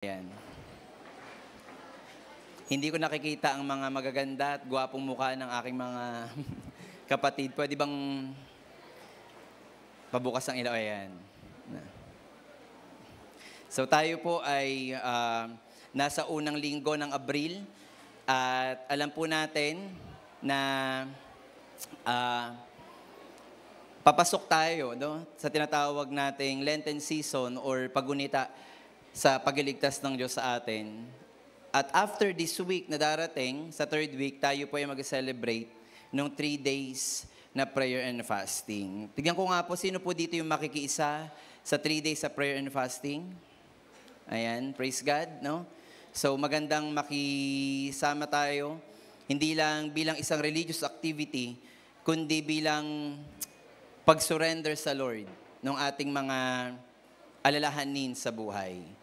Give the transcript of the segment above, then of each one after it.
Ayan. Hindi ko nakikita ang mga magaganda at gwapong mukha ng aking mga kapatid. Pwede bang pabukas ang ilaw? Ayan. So tayo po ay nasa unang linggo ng Abril at alam po natin na papasok tayo sa tinatawag nating Lenten season or pagunita sa pagliligtas ng Diyos sa atin. At after this week na darating, sa third week, tayo po ay mag-celebrate ng 3 days na prayer and fasting. Tignan ko nga po, sino po dito yung makikiisa sa 3 days sa prayer and fasting? Ayan, praise God, no? So magandang makisama tayo, hindi lang bilang isang religious activity, kundi bilang pag-surrender sa Lord ng ating mga alalahanin sa buhay.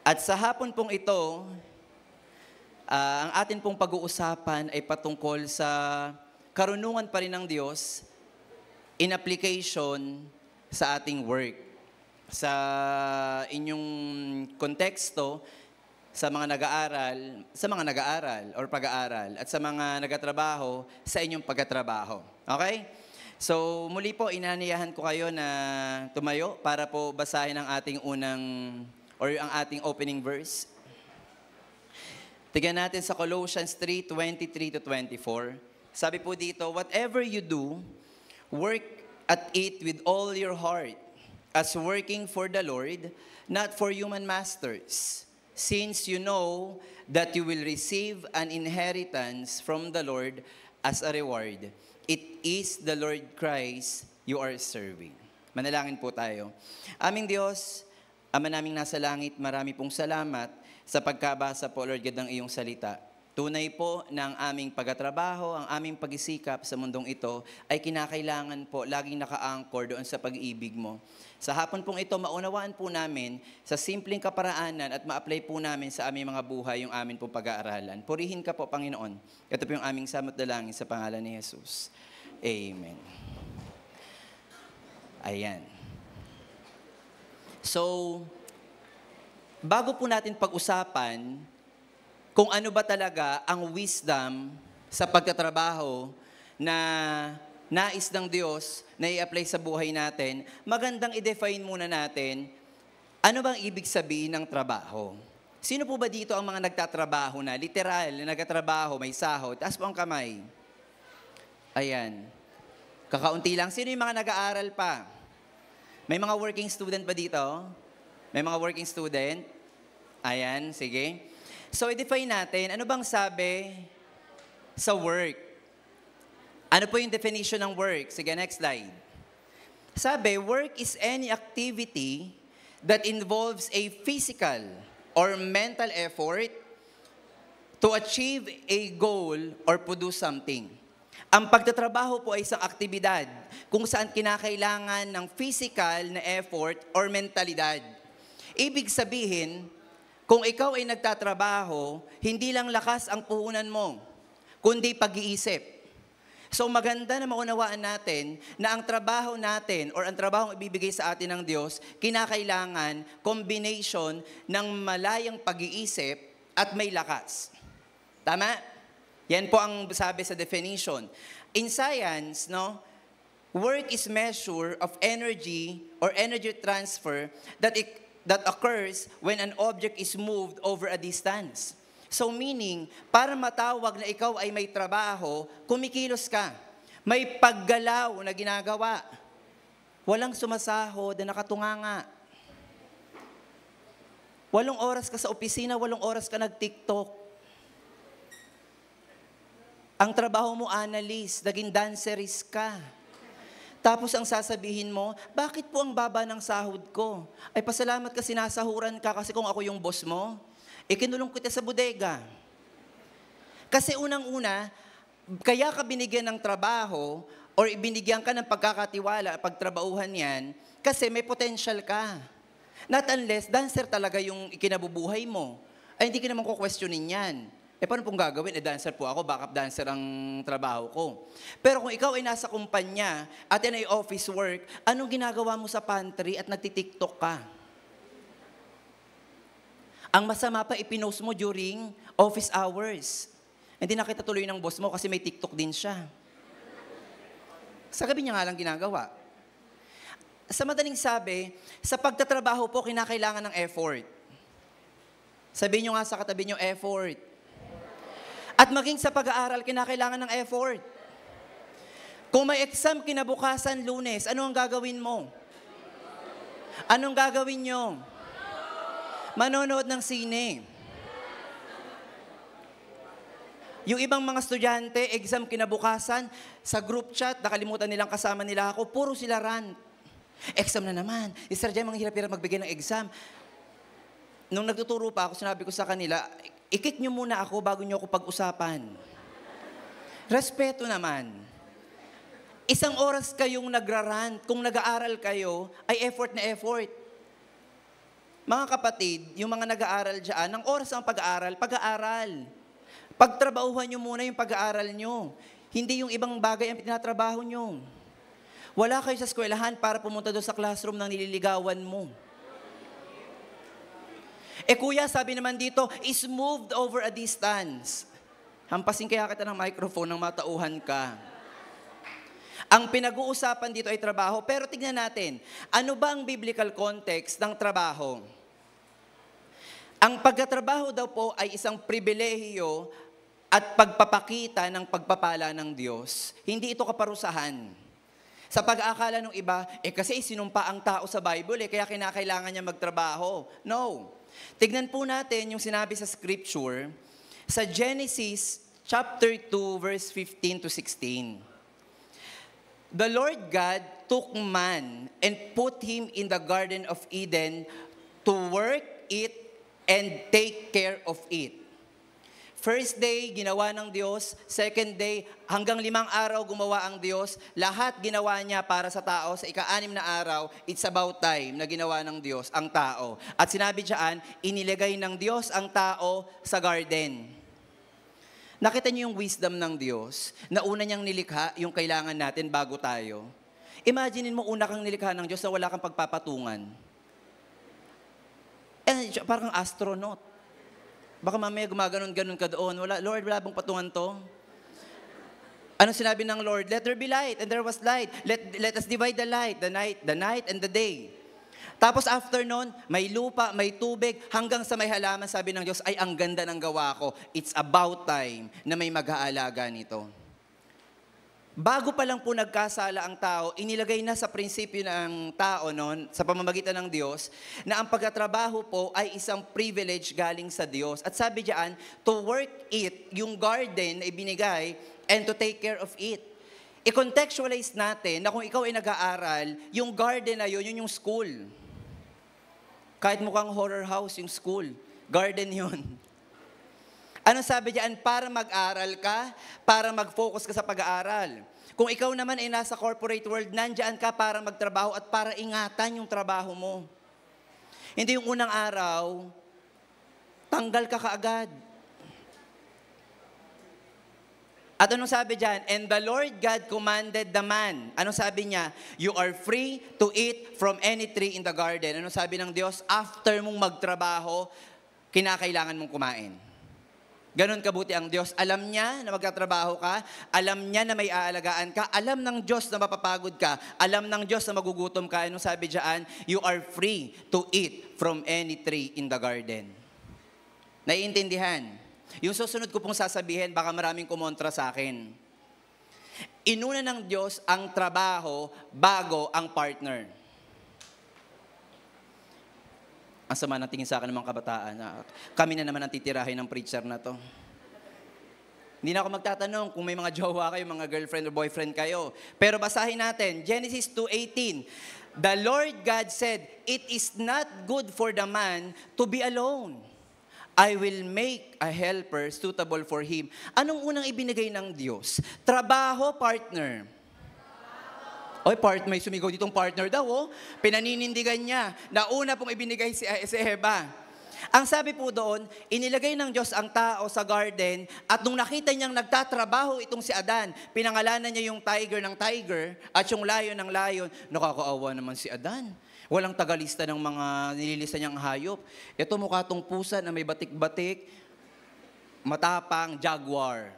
At sa hapon pong ito, ang atin pong pag-uusapan ay patungkol sa karunungan pa rin ng Diyos in application sa ating work. Sa inyong konteksto, sa mga nag-aaral or pag-aaral, at sa mga nagatrabaho, sa inyong pagkatrabaho. Okay? So, muli po, inaniyahan ko kayo na tumayo para po basahin ang ating ang ating opening verse. Tignan natin sa Colossians 3:23-24. Sabi po dito, whatever you do, work at it with all your heart, as working for the Lord, not for human masters, since you know that you will receive an inheritance from the Lord as a reward. It is the Lord Christ you are serving. Manalangin po tayo. Aming Diyos, Ama naming nasa langit, marami pong salamat sa pagkabasa po, Lord God, ng iyong salita. Tunay po ng aming pagtatrabaho, ang aming pag-isikap sa mundong ito ay kinakailangan po laging naka-anchor doon sa pag-ibig mo. Sa hapon pong ito, maunawaan po namin sa simpleng kaparaanan at ma-apply po namin sa aming mga buhay yung amin pong pag-aaralan. Purihin ka po, Panginoon. Ito po yung aming samot dalangin sa pangalan ni Jesus. Amen. Ayan. So, bago po natin pag-usapan kung ano ba talaga ang wisdom sa pagtatrabaho na nais ng Diyos na i-apply sa buhay natin, magandang i-define muna natin ano bang ibig sabihin ng trabaho. Sino po ba dito ang mga nagtatrabaho na, literal, na nagtatrabaho, may sahod? Taas po ang kamay. Ayan. Kakaunti lang. Sino yung mga nag-aaral pa? May mga working student ba dito? May mga working student? Ayan, sige. So, i-define natin, ano bang sabi sa work? Ano po yung definition ng work? Sige, next slide. Sabi, work is any activity that involves a physical or mental effort to achieve a goal or produce something. Ang pagtatrabaho po ay isang aktibidad kung saan kinakailangan ng physical na effort or mentalidad. Ibig sabihin, kung ikaw ay nagtatrabaho, hindi lang lakas ang puhunan mo, kundi pag-iisip. So maganda na maunawaan natin na ang trabaho natin or ang trabahong ibibigay sa atin ng Diyos, kinakailangan combination ng malayang pag-iisip at may lakas. Tama? Yan po ang sabi sa definition. In science, work is measure of energy or energy transfer that occurs when an object is moved over a distance. So meaning, para matawag na ikaw ay may trabaho, kumikilos ka. May paggalaw na ginagawa. Walang sumasahod na nakatunganga. 8 oras ka sa opisina, 8 oras ka nag-TikTok. Ang trabaho mo, analyst, naging dancerist ka. Tapos ang sasabihin mo, bakit po ang baba ng sahod ko? Ay pasalamat ka, sinasahuran ka kasi kung ako yung boss mo, kinulong kita sa bodega. Kasi unang-una, kaya ka binigyan ng trabaho or binigyan ka ng pagkakatiwala, pagtrabahuhan yan, kasi may potential ka. Not unless, dancer talaga yung ikinabubuhay mo. Ay hindi ka naman kukwestiyonin yan. Paano pong gagawin? Dancer po ako, backup dancer ang trabaho ko. Pero kung ikaw ay nasa kumpanya at yan ay office work, anong ginagawa mo sa pantry at nagtitiktok ka? Ang masama pa, ipinost mo during office hours. Hindi nakita tuloy ng boss mo kasi may TikTok din siya. Sa gabi niya nga lang ginagawa. Sa madaling sabi, sa pagtatrabaho po, kinakailangan ng effort. Sabihin nyo nga sa katabi nyo, effort. At maging sa pag-aaral, kinakailangan ng effort. Kung may exam kinabukasan Lunes, ano ang gagawin mo? Anong gagawin nyo? Manonood ng sine. Yung ibang mga estudyante, exam kinabukasan, sa group chat, nakalimutan nilang kasama nila ako, puro sila rant. Exam na naman. Sir Jay, mga hirap-hirap magbigay ng exam. Nung nagtuturo pa ako, sinabi ko sa kanila, ikik nyo muna ako bago nyo ako pag-usapan. Respeto naman. Isang oras kayong nagrarant. Kung nag-aaral kayo, ay effort na effort. Mga kapatid, yung mga nag-aaral dyan, ang oras ng pag-aaral, pag-aaral. Pagtrabahuhan nyo muna yung pag-aaral nyo. Hindi yung ibang bagay ang tinatrabaho nyo. Wala kayo sa eskwelahan para pumunta doon sa classroom ng nililigawan mo. Kuya, sabi naman dito, is moved over a distance. Hampasin kaya kita ng microphone nang matauhan ka. Ang pinag-uusapan dito ay trabaho. Pero tignan natin, ano ba ang biblical context ng trabaho? Ang pagtatrabaho daw po ay isang pribilehiyo at pagpapakita ng pagpapala ng Diyos. Hindi ito kaparusahan. Sa pag-aakala ng iba, kasi sinumpa ang tao sa Bible, kaya kinakailangan niya magtrabaho. No. Tignan po natin yung sinabi sa Scripture, sa Genesis chapter 2, verse 15 to 16. The Lord God took man and put him in the Garden of Eden to work it and take care of it. First day, ginawa ng Diyos. Second day, hanggang 5 araw gumawa ang Diyos. Lahat ginawa niya para sa tao. Sa ika-6 na araw, it's about time na ginawa ng Diyos ang tao. At sinabi diyan, inilagay ng Diyos ang tao sa garden. Nakita niyo yung wisdom ng Diyos na una niyang nilikha yung kailangan natin bago tayo. Imaginin mo, una kang nilikha ng Diyos na wala kang pagpapatungan. Parang astronaut. Baka mamaya gumaganon-ganon ka doon. Lord, wala bang patungan to? Ano sinabi ng Lord? Let there be light, and there was light. Let us divide the light, the night and the day. Tapos after nun, may lupa, may tubig, hanggang sa may halaman, sabi ng Diyos, ay ang ganda ng gawa ko. It's about time na may mag-aalaga nito. Bago pa lang po nagkasala ang tao, inilagay na sa prinsipyo ng tao noon, sa pamamagitan ng Diyos, na ang pagtatrabaho po ay isang privilege galing sa Diyos. At sabi diyan, to work it, yung garden na ibinigay, and to take care of it. I-contextualize natin na kung ikaw ay nag-aaral, yung garden na yun yung school. Kahit mukhang horror house yung school, garden yun. Ano sabi diyan? Para mag-aral ka, para mag-focus ka sa pag-aaral. Kung ikaw naman ay nasa corporate world, nandiyan ka para magtrabaho at para ingatan yung trabaho mo. Hindi yung unang araw, tanggal ka kaagad. At anong sabi diyan? And the Lord God commanded the man. Anong sabi niya? You are free to eat from any tree in the garden. Anong sabi ng Diyos? After mong magtrabaho, kinakailangan mong kumain. Ganon kabuti ang Diyos. Alam niya na magtatrabaho ka. Alam niya na may aalagaan ka. Alam ng Diyos na mapapagod ka. Alam ng Diyos na magugutom ka. Anong sabi diyan? You are free to eat from any tree in the garden. Naiintindihan? Yung susunod ko pong sasabihin, baka maraming kumontra sa akin. Inuna ng Diyos ang trabaho bago ang partner. Ang sama ng tingin sa akin ng mga kabataan. Kami na naman ang titirahin ng preacher na to. Hindi na ako magtatanong kung may mga jowa kayo, mga girlfriend o boyfriend kayo. Pero basahin natin, Genesis 2:18. The Lord God said, it is not good for the man to be alone. I will make a helper suitable for him. Anong unang ibinigay ng Diyos? Trabaho, partner. Oy, may sumigaw ditong partner daw, oh. Pinaninindigan niya na una pong ibinigay si Eva. Ang sabi po doon, inilagay ng Diyos ang tao sa garden at nung nakita niyang nagtatrabaho itong si Adan, pinangalanan niya yung tiger ng tiger at yung lion ng lion. Nakakaawa naman si Adan. Walang tagalista ng mga nililista niyang hayop. Ito mukha tong pusa na may batik-batik, matapang, jaguar.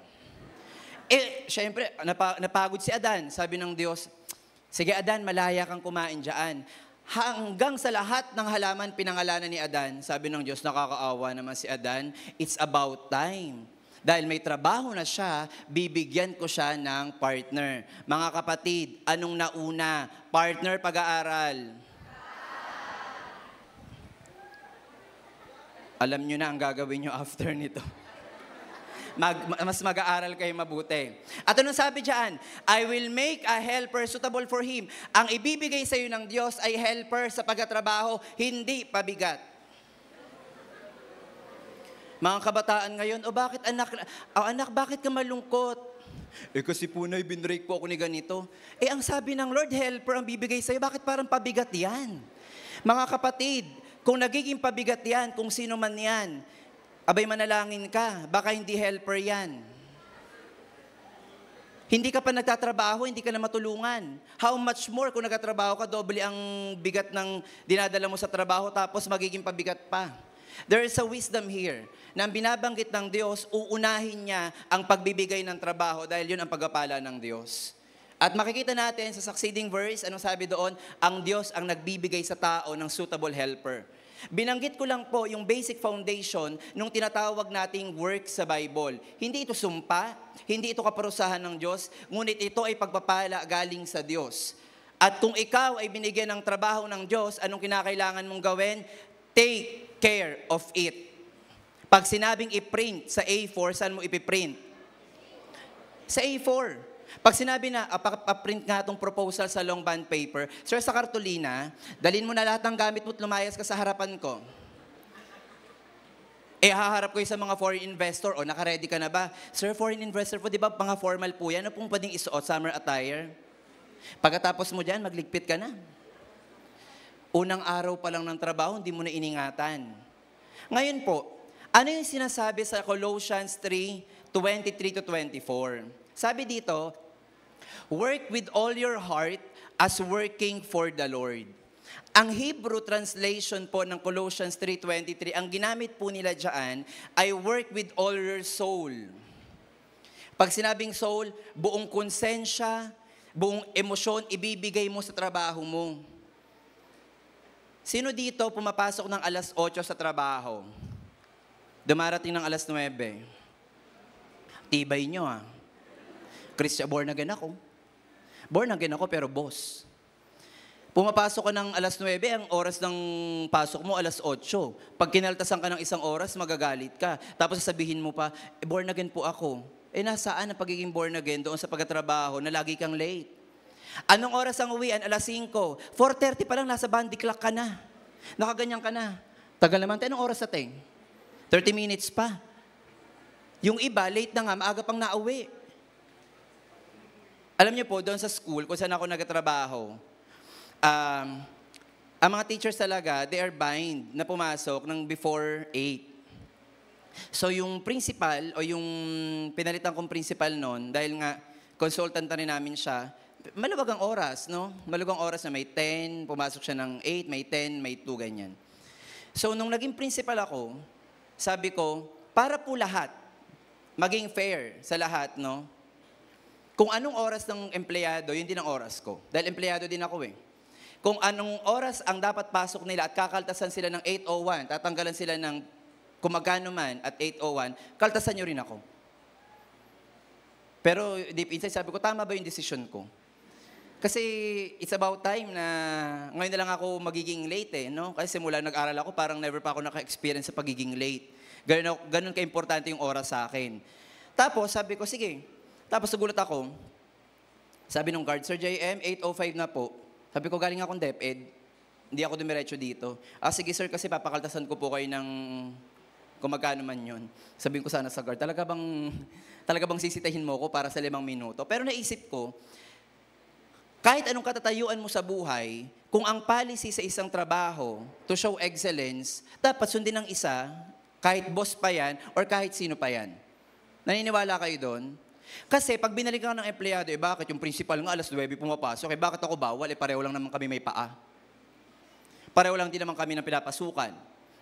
Syempre, napagod si Adan. Sabi ng Diyos, sige Adan, malaya kang kumain dyan. Hanggang sa lahat ng halaman pinangalanan ni Adan, sabi ng Diyos, nakakaawa naman si Adan, it's about time. Dahil may trabaho na siya, bibigyan ko siya ng partner. Mga kapatid, anong nauna? Partner, pag-aaral. Alam nyo na ang gagawin nyo after nito. Mas mag-aaral kayo mabuti. At anong sabi diyan? I will make a helper suitable for him. Ang ibibigay sa iyo ng Diyos ay helper sa pagtatrabaho, hindi pabigat. Mga kabataan ngayon, bakit anak, bakit ka malungkot? Kasi po na, binrake po ako ni ganito. Ang sabi ng Lord, helper ang bibigay sa iyo, bakit parang pabigat yan? Mga kapatid, kung nagiging pabigat yan, kung sino man yan, abay manalangin ka, baka hindi helper yan. Hindi ka pa nagtatrabaho, hindi ka na matulungan. How much more kung nagtatrabaho ka, doble ang bigat ng dinadala mo sa trabaho, tapos magiging pabigat pa. There is a wisdom here, na ang binabanggit ng Diyos, uunahin niya ang pagbibigay ng trabaho dahil yun ang pagpapala ng Diyos. At makikita natin sa succeeding verse, anong sabi doon? Ang Diyos ang nagbibigay sa tao ng suitable helper. Binanggit ko lang po yung basic foundation nung tinatawag nating work sa Bible. Hindi ito sumpa, hindi ito kaparusahan ng Diyos, ngunit ito ay pagpapala galing sa Diyos. At kung ikaw ay binigyan ng trabaho ng Diyos, anong kinakailangan mong gawin? Take care of it. Pag sinabing i-print sa A4, saan mo ipiprint? Sa A4. Pag sinabi na, print nga itong proposal sa long bond paper, sir, sa kartolina, dalhin mo na lahat ng gamit mo at lumayas ka sa harapan ko. Haharap ko sa mga foreign investor, naka-ready ka na ba? Sir, foreign investor po, di ba mga formal po yan? Ano pong pwedeng isuot, summer attire? Pagkatapos mo dyan, magligpit ka na. Unang araw pa lang ng trabaho, hindi mo na iningatan. Ngayon po, ano yung sinasabi sa Colossians 3:23-24? Sabi dito, work with all your heart as working for the Lord. Ang Hebrew translation po ng Colossians 3:23, ang ginamit po nila dyan ay work with all your soul. Pag sinabing soul, buong konsensya, buong emosyon, ibibigay mo sa trabaho mo. Sino dito pumapasok ng alas 8 sa trabaho? Dumarating ng alas 9. Tibay nyo Christian, born again ako. Born again ako pero boss. Pumapasok ka ng alas 9, ang oras ng pasok mo alas 8. Pag kinaltasan ka ng isang oras, magagalit ka. Tapos sasabihin mo pa, born again po ako. Nasaan ang pagiging born again doon sa pagtatrabaho na lagi kang late? Anong oras ang uwian? Alas 5. 4:30 pa lang, nasa bandy clock ka na. Nakaganyan ka na. Tagal naman. Anong oras natin? 30 minutes pa. Yung iba, late na nga, maaga pang nauwi. Alam niyo po, doon sa school, kung saan ako nagtatrabaho, ang mga teachers talaga, they are bind na pumasok ng before 8. So yung principal, o yung pinalitan kong principal noon, dahil nga consultant na rin namin siya, maluwag ang oras, no? Maluwag ang oras na may 10, pumasok siya ng 8, may 10, may 2, ganyan. So nung naging principal ako, sabi ko, para po lahat, maging fair sa lahat, no? Kung anong oras ng empleyado, yun din ang oras ko. Dahil empleyado din ako Kung anong oras ang dapat pasok nila at kakaltasan sila ng 8:01, tatanggalan sila ng kung magkano man at 8:01, kaltasan nyo rin ako. Pero deep inside, sabi ko, tama ba yung decision ko? Kasi it's about time na ngayon na lang ako magiging late no? Kasi simula nag-aral ako, parang never pa ako naka-experience sa pagiging late. Ganun ka-importante yung oras sa akin. Tapos sabi ko, sige. Tapos nagulat ako, sabi nung guard, Sir JM, 8:05 na po. Sabi ko, galing akong DepEd. Hindi ako dumiretso dito. Sige sir, kasi papakaltasan ko po kayo ng kung magkano man yun. Sabihin ko sana sa guard, talaga bang sisitahin mo ko para sa 5 minuto? Pero naisip ko, kahit anong katatayuan mo sa buhay, kung ang policy sa isang trabaho to show excellence, dapat sundin ng isa, kahit boss pa yan, or kahit sino pa yan. Naniniwala kayo doon? Kasi pag binalikan ng empleyado, bakit yung principal nga alas 9 pumapasok, bakit ako bawal? Pareho lang naman kami may paa. Pareho lang din naman kami ng pinapasukan.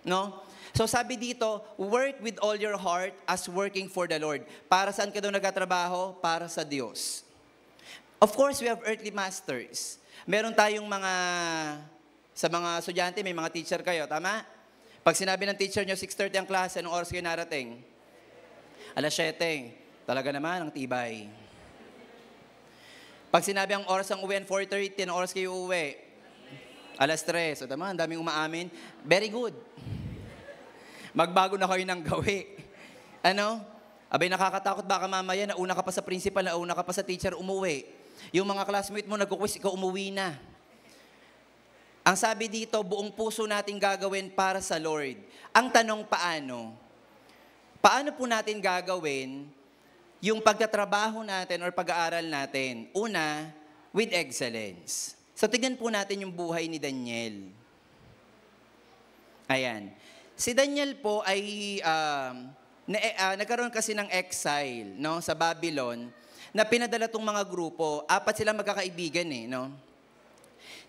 No? So sabi dito, work with all your heart as working for the Lord. Para saan ka daw nagtatrabaho? Para sa Diyos. Of course, we have earthly masters. Meron tayong sa mga estudyante, may mga teacher kayo, tama? Pag sinabi ng teacher nyo, 6:30 ang klase, anong oras kayo narating? 7:00. Talaga naman, ang tibay. Pag sinabi ang oras ang uwi, 4:30, anong oras kayo uuwi? 3:00. So tama, ang daming umaamin. Very good. Magbago na kayo ng gawi. Ano? Abay, nakakatakot baka mamaya, nauna ka pa sa principal, nauna ka pa sa teacher, umuwi. Yung mga classmate mo nagkukwis, ikaw umuwi na. Ang sabi dito, buong puso natin gagawin para sa Lord. Ang tanong, paano? Paano po natin gagawin yung pagtatrabaho natin or pag-aaral natin? Una, with excellence. So, tignan po natin yung buhay ni Daniel. Ayan. Si Daniel po ay nagkaroon kasi ng exile, no, sa Babylon, na pinadala tong mga grupo. 4 sila magkakaibigan no?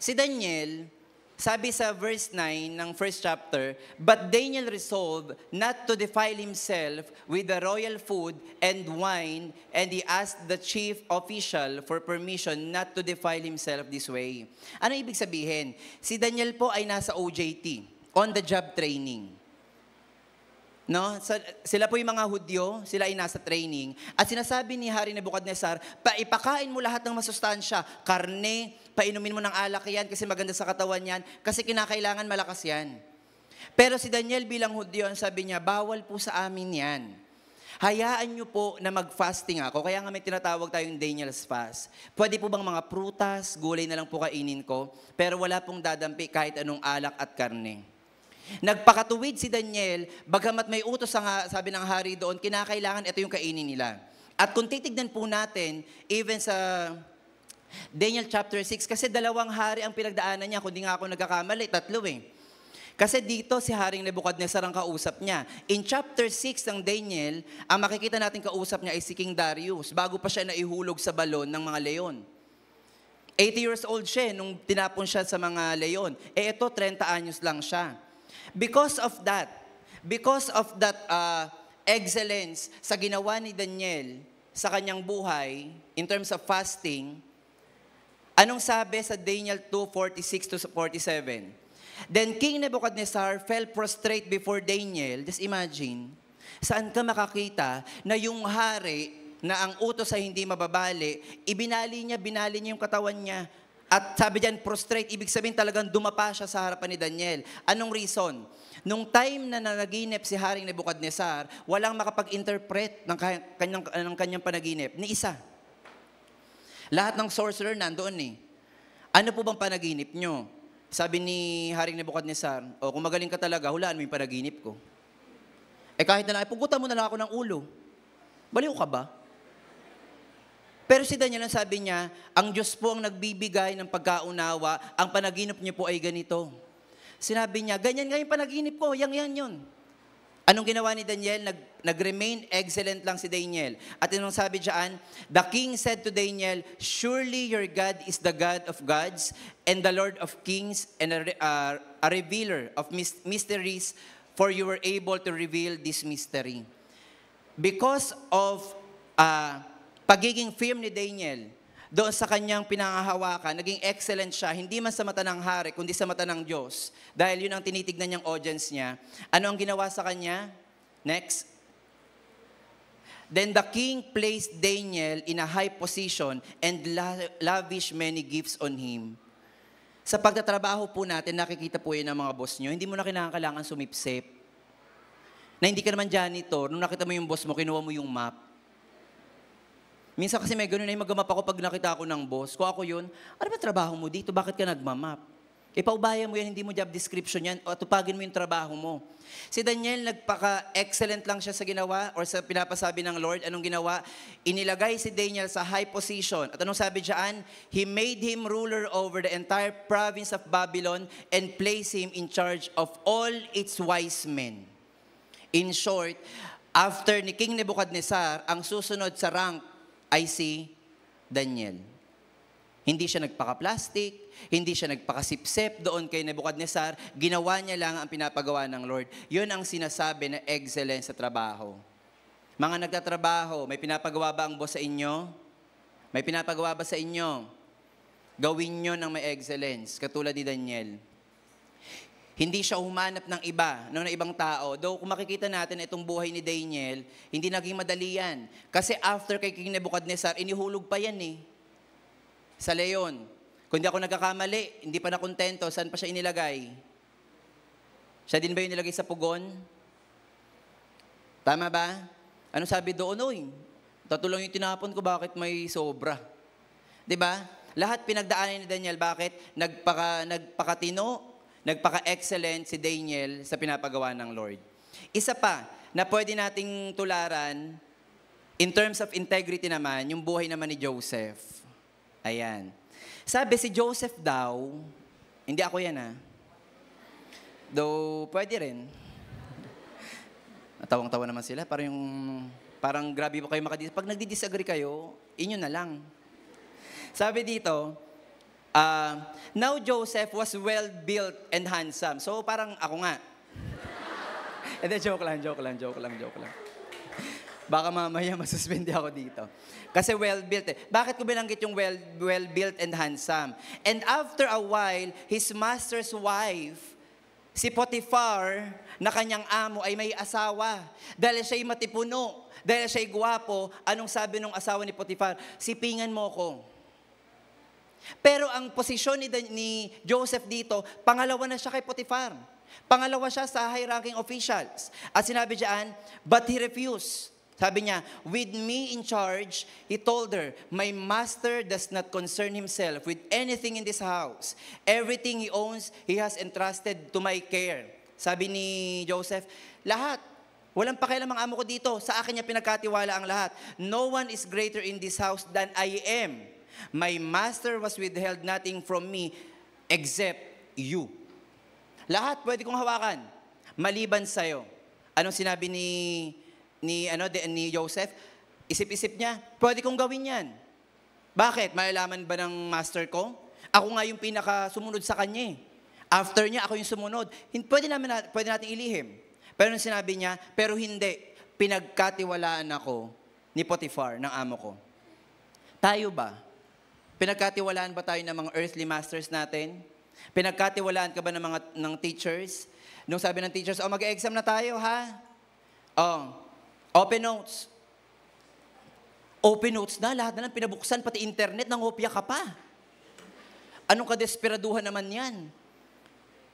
Si Daniel, sabi sa verse 9 ng first chapter, but Daniel resolved not to defile himself with the royal food and wine, and he asked the chief official for permission not to defile himself this way. Ano ibig sabihin? Si Daniel po ay nasa OJT, on the job training. No? Sila po yung mga Hudyo, sila ay nasa training. At sinasabi ni Hari Nebuchadnezzar, ipakain mo lahat ng masustansya, karne, painumin mo ng alak yan kasi maganda sa katawan yan, kasi kinakailangan malakas yan. Pero si Daniel bilang Hudyo, sabi niya, bawal po sa amin yan. Hayaan niyo po na mag-fasting ako. Kaya nga may tinatawag tayong Daniel's fast. Pwede po bang mga prutas, gulay na lang po kainin ko, pero wala pong dadampi kahit anong alak at karne. Nagpakatuwid si Daniel, bagamat may utos sabi ng hari doon, kinakailangan ito yung kainin nila. At kung titignan po natin, even sa Daniel chapter 6, kasi 2 hari ang pinagdaanan niya, kundi nga ako nagkakamali, 3 Kasi dito si Haring Nebuchadnezzar ang kausap niya. In chapter 6 ng Daniel, ang makikita natin kausap niya ay si King Darius, bago pa siya naihulog sa balon ng mga leon. 80 years old siya nung tinapon siya sa mga leon. Ito, 30 anyos lang siya. Because of that excellence sa ginawa ni Daniel sa kanyang buhay, in terms of fasting, anong sabi sa Daniel 2:46-47? Then King Nebuchadnezzar fell prostrate before Daniel. Just imagine, saan ka makakita na yung hari na ang utos ay hindi mababali, binali niya yung katawan niya. At sabi diyan, prostrate, ibig sabihin talagang dumapa siya sa harapan ni Daniel. Anong reason? Nung time na nanaginip si Haring Nebuchadnezzar, walang makapag-interpret ng kanyang panaginip, ni isa. Lahat ng sorcerer nandoon Ano po bang panaginip nyo? Sabi ni Haring Nebuchadnezzar, kung magaling ka talaga, hulaan mo yung panaginip ko. Kahit na lang, pugutan mo na lang ako ng ulo. Baliw ka ba? Pero si Daniel, ang sabi niya, ang Diyos po ang nagbibigay ng pagkaunawa, ang panaginip niyo po ay ganito. Sinabi niya, ganyan nga yung panaginip ko, yan yun. Anong ginawa ni Daniel? Nag-remain excellent lang si Daniel. At anong sabi diyan? The king said to Daniel, surely your God is the God of gods and the Lord of kings and a revealer of mysteries, for you were able to reveal this mystery. Because of pagiging firm ni Daniel, doon sa kanyang pinangahawakan, naging excellent siya, hindi man sa mata ng hari, kundi sa mata ng Diyos. Dahil yun ang tinitignan niyang audience niya. Ano ang ginawa sa kanya? Next. Then the king placed Daniel in a high position and lavished many gifts on him. Sa pagtatrabaho po natin, nakikita po yun ng mga boss nyo, hindi mo na kailangan sumipsip. Na hindi ka naman janitor, nung nakita mo yung boss mo, kinuha mo yung map. Minsan kasi may ganun na yung mag-map ako pag nakita ako ng boss. Kung ako yun, ano ba trabaho mo dito? Bakit ka nagmamap? Paubaya mo yan, hindi mo job description yan, o tupagin mo yung trabaho mo. Si Daniel, nagpaka-excellent lang siya sa ginawa or sa pinapasabi ng Lord. Anong ginawa? Inilagay si Daniel sa high position. At anong sabi diyan? He made him ruler over the entire province of Babylon and placed him in charge of all its wise men. In short, after ni King Nebuchadnezzar, ang susunod sa rank ay si Daniel. Hindi siya nagpaka-plastic, hindi siya nagpaka-sip-sip doon kay Nebuchadnezzar. Ginawa niya lang ang pinapagawa ng Lord. Yun ang sinasabi na excellence sa trabaho. Mga nagtatrabaho, may pinapagawa ba ang boss sa inyo? May pinapagawa ba sa inyo? Gawin nyo ng may excellence, katulad ni Daniel. Hindi siya humanap ng iba, ng ibang tao. Though kung makikita natin itong buhay ni Daniel, hindi naging madali yan. Kasi after kay King Nebuchadnezzar, inihulog pa yan sa leon. Kung di ako nagkakamali, hindi pa nakontento, saan pa siya inilagay? Siya din ba yung nilagay sa pugon? Tama ba? Ano sabi doon? Uy, tatulong yung tinapon ko, bakit may sobra? Diba? Lahat pinagdaanan ni Daniel, bakit? Nagpakatino, nagpaka-excellent si Daniel sa pinapagawa ng Lord. Isa pa, na pwede nating tularan, in terms of integrity naman, yung buhay naman ni Joseph. Ayan. Sabi si Joseph daw, hindi ako yan though pwede rin. Natawang-tawa naman sila. Parang grabe po kayo makadisagree. Pag nagdi-disagree kayo, inyo na lang. Sabi dito, now Joseph was well-built and handsome. So parang ako nga. Joke lang. Baka mamaya masuspende ako dito. Kasi well-built Bakit ko binanggit yung well-built and handsome? And after a while, his master's wife, si Potiphar, na kanyang amo ay may asawa. Dahil siya'y matipuno, dahil siya'y gwapo, anong sabi ng asawa ni Potiphar? Sipingan mo ko. Pero ang posisyon ni Joseph dito, pangalawa na siya kay Potiphar. Pangalawa siya sa high-ranking officials. At sinabi diyan, but he refused. Sabi niya, with me in charge, he told her, my master does not concern himself with anything in this house. Everything he owns, he has entrusted to my care. Sabi ni Joseph, lahat. Walang pakialam ang amo ko dito. Sa akin niya pinagkatiwala ang lahat. No one is greater in this house than I am. My master was withheld nothing from me except you. Lahat pwede kong hawakan, maliban sa'yo. Anong sinabi ni Joseph? Isip-isip niya, pwede kong gawin yan. Bakit? Malalaman ba ng master ko? Ako nga yung pinaka-sumunod sa kanya. After niya, ako yung sumunod. Pwede natin ilihim. Pero nung sinabi niya, pero hindi, pinagkatiwalaan ako ni Potiphar, ng amo ko. Tayo ba? Pinagkatiwalaan ba tayo ng mga earthly masters natin? Pinagkatiwalaan ka ba ng teachers? Nung sabi ng teachers, mag-exam na tayo, ha? Open notes. Open notes na, lahat na lang pinabuksan, pati internet, nangopya ka pa. Anong kadesperaduhan naman yan?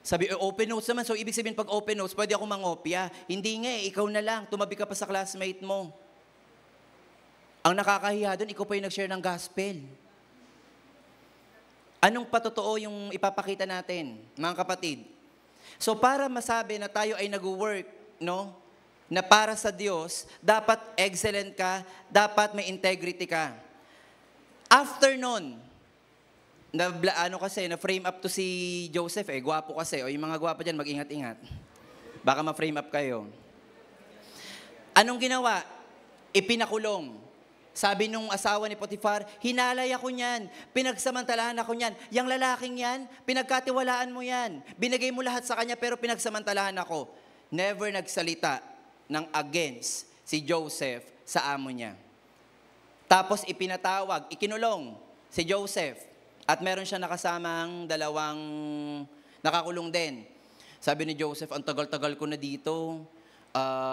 Sabi, open notes naman. So, ibig sabihin, pag open notes, pwede ako mangopya. Hindi nga, ikaw na lang. Tumabi ka pa sa classmate mo. Ang nakakahiya doon, ikaw pa yung nag-share ng gospel. Anong patotoo yung ipapakita natin, mga kapatid? So, para masabi na tayo ay nag-work, na para sa Diyos, dapat excellent ka, dapat may integrity ka. After nun, na-frame up to si Joseph, gwapo kasi, o yung mga gwapo dyan, mag-ingat-ingat. Baka ma-frame up kayo. Anong ginawa? Ipinakulong. Sabi nung asawa ni Potiphar, hinalay ako niyan, pinagsamantalahan ako niyan. Yang lalaking yan, pinagkatiwalaan mo yan. Binigay mo lahat sa kanya, pero pinagsamantalahan ako. Never nagsalita ng against si Joseph sa amo niya. Tapos ipinatawag, ikinulong si Joseph. At meron siya nakasamang dalawang nakakulong din. Sabi ni Joseph, ang tagal-tagal ko na dito.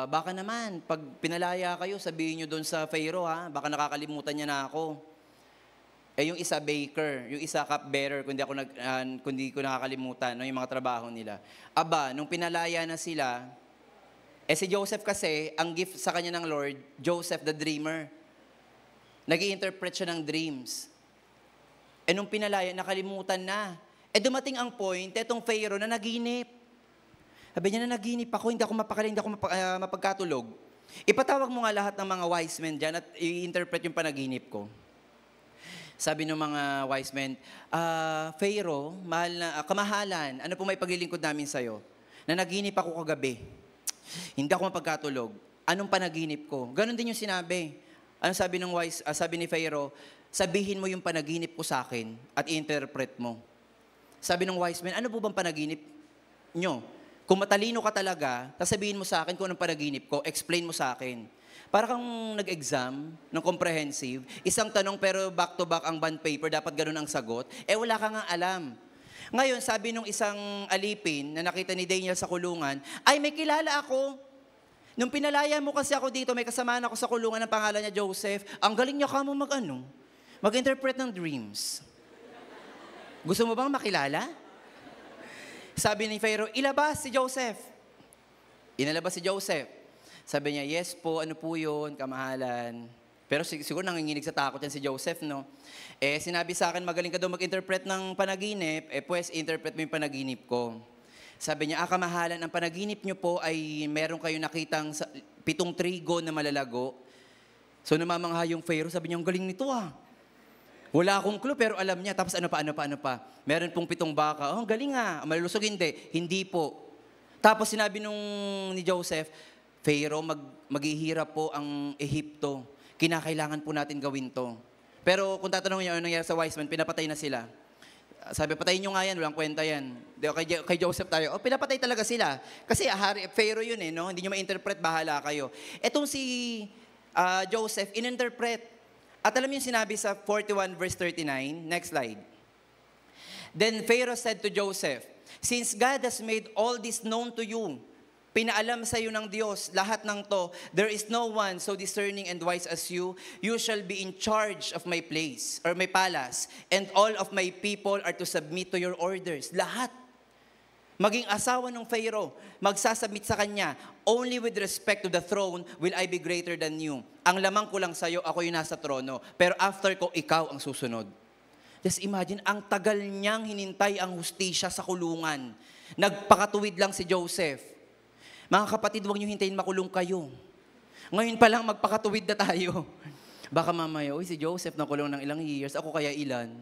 Baka naman, pag pinalaya kayo, sabihin nyo doon sa Pharaoh, baka nakakalimutan niya na ako. Yung isa baker, yung isa cupbearer, kundi ko nakakalimutan, yung mga trabaho nila. Nung pinalaya na sila, si Joseph kasi, ang gift sa kanya ng Lord, Joseph the dreamer. Nag-i-interpret siya ng dreams. Nung pinalaya, nakalimutan na. Dumating ang point, etong Pharaoh na naginip. Sabi niya, na naginip ako, hindi ako mapakali, hindi ako mapagkatulog. Ipatawag mo nga lahat ng mga wise men dyan at i-interpret yung panaginip ko. Sabi ng mga wise men, Pharaoh, kamahalan, ano po may paglilingkod namin sa'yo? Na naginip ako kagabi. Hindi ako mapagkatulog. Anong panaginip ko? Ganon din yung sinabi. Ano sabi ni Pharaoh, sabihin mo yung panaginip ko sa akin at i-interpret mo. Sabi ng wise men, ano po bang panaginip nyo? Kung matalino ka talaga, sasabihin mo sa akin kung anong panaginip ko, explain mo sa akin. Para kang nag-exam ng comprehensive, isang tanong pero back-to-back ang bond paper, dapat ganun ang sagot, wala ka nga alam. Ngayon, sabi nung isang alipin na nakita ni Daniel sa kulungan, ay may kilala ako. Nung pinalaya mo kasi ako dito, may kasamaan ako sa kulungan ng pangalan niya Joseph, ang galing niya ka mo mag-interpret ng dreams. Gusto mo bang makilala? Sabi ni Pharaoh, ilabas si Joseph. Inalabas si Joseph. Sabi niya, yes po, ano po yun, kamahalan. Pero siguro nanginginig sa takot yan si Joseph, no? Sinabi sa akin, magaling ka daw mag-interpret ng panaginip, pues interpret mo yung panaginip ko. Sabi niya, kamahalan, ang panaginip niyo po ay meron kayong nakitang 7 trigo na malalago. So namamangha yung Pharaoh, sabi niya, ang galing nito Wala akong clue, pero alam niya. Tapos ano pa. Meron pong 7 baka. Ang galing malulusog hindi. Hindi po. Tapos sinabi ni Joseph, Pharaoh, maghihirap po ang Ehipto. Kinakailangan po natin gawin to. Pero kung tatanungin niyo ano nangyari sa wise men, pinapatay na sila. Sabi, patayin nyo nga yan, walang kwenta yan. Kay Joseph tayo, pinapatay talaga sila. Kasi Pharaoh yun no? Hindi nyo ma-interpret, bahala kayo. Etong si Joseph, in-interpret. At alam niyo yung sinabi sa 41 verse 39, next slide. Then Pharaoh said to Joseph, since God has made all this known to you, pinaalam sa iyo ng Diyos lahat ng to, there is no one so discerning and wise as you. You shall be in charge of my place, or my palace, and all of my people are to submit to your orders. Lahat. Maging asawa ng Pharaoh, magsasubmit sa kanya, only with respect to the throne will I be greater than you. Ang lamang ko lang sa'yo, ako yung nasa trono. Pero after ko, ikaw ang susunod. Just imagine, ang tagal niyang hinintay ang hustisya sa kulungan. Nagpakatuwid lang si Joseph. Mga kapatid, huwag niyo hintayin makulong kayo. Ngayon pa lang, magpakatuwid na tayo. Baka mamaya, si Joseph nakulong ng ilang years, ako kaya ilan?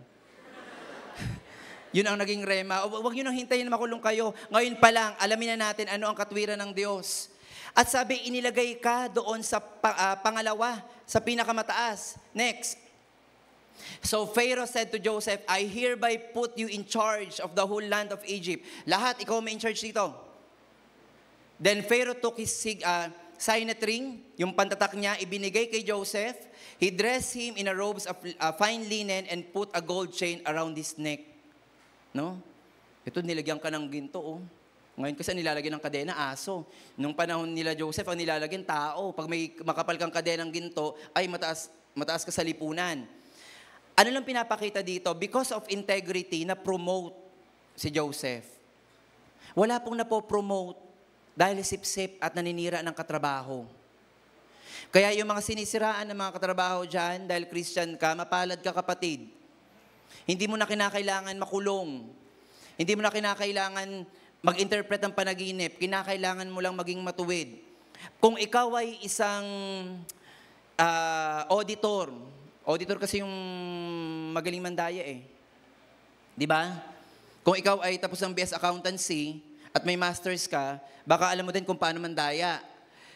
Yun ang naging rema. Huwag nyo nang hintayin na makulong kayo. Ngayon pa lang, alamin na natin ano ang katwiran ng Diyos. At sabi, inilagay ka doon sa pangalawa, sa pinakamataas. Next. So Pharaoh said to Joseph, I hereby put you in charge of the whole land of Egypt. Lahat, ikaw may in charge dito. Then Pharaoh took his signet ring, yung pantatak niya, ibinigay kay Joseph. He dressed him in a robes of fine linen and put a gold chain around his neck. No? Ito, nilagyan ka ng ginto, Ngayon kasi nilalagyan ng kadena, aso. Nung panahon nila Joseph, ang nilalagyan, tao. Pag may makapal kang kadena ng ginto, ay mataas ka sa lipunan. Ano lang pinapakita dito? Because of integrity, na-promote si Joseph. Wala pong napopromote dahil sip-sip at naninira ng katrabaho. Kaya yung mga sinisiraan ng mga katrabaho dyan, dahil Christian ka, mapalad ka kapatid. Hindi mo na kinakailangan makulong. Hindi mo na kinakailangan mag-interpret ng panaginip. Kinakailangan mo lang maging matuwid. Kung ikaw ay isang auditor kasi yung magaling mandaya Di ba? Kung ikaw ay tapos ng BS Accountancy at may masters ka, baka alam mo din kung paano mandaya.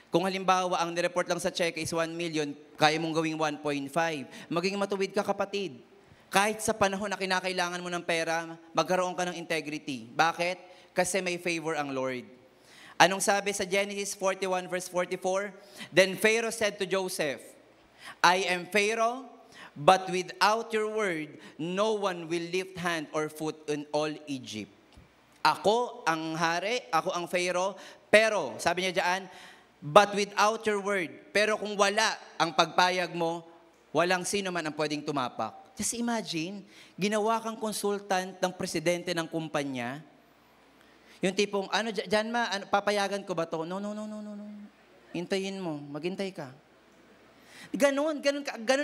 Kung halimbawa, ang nireport lang sa check is 1 million, kaya mong gawing 1.5. Maging matuwid ka kapatid. Kahit sa panahon na kinakailangan mo ng pera, magkaroon ka ng integrity. Bakit? Kasi may favor ang Lord. Anong sabi sa Genesis 41 verse 44? Then Pharaoh said to Joseph, I am Pharaoh, but without your word, no one will lift hand or foot in all Egypt. Ako ang hari, ako ang Pharaoh, pero, sabi niya dyan, but without your word. Pero kung wala ang pagpayag mo, walang sino man ang pwedeng tumapak. Just imagine, ginawa kang consultant ng presidente ng kumpanya. Yung tipong, papayagan ko ba to? No. Hintayin mo, maghintay ka. Ganon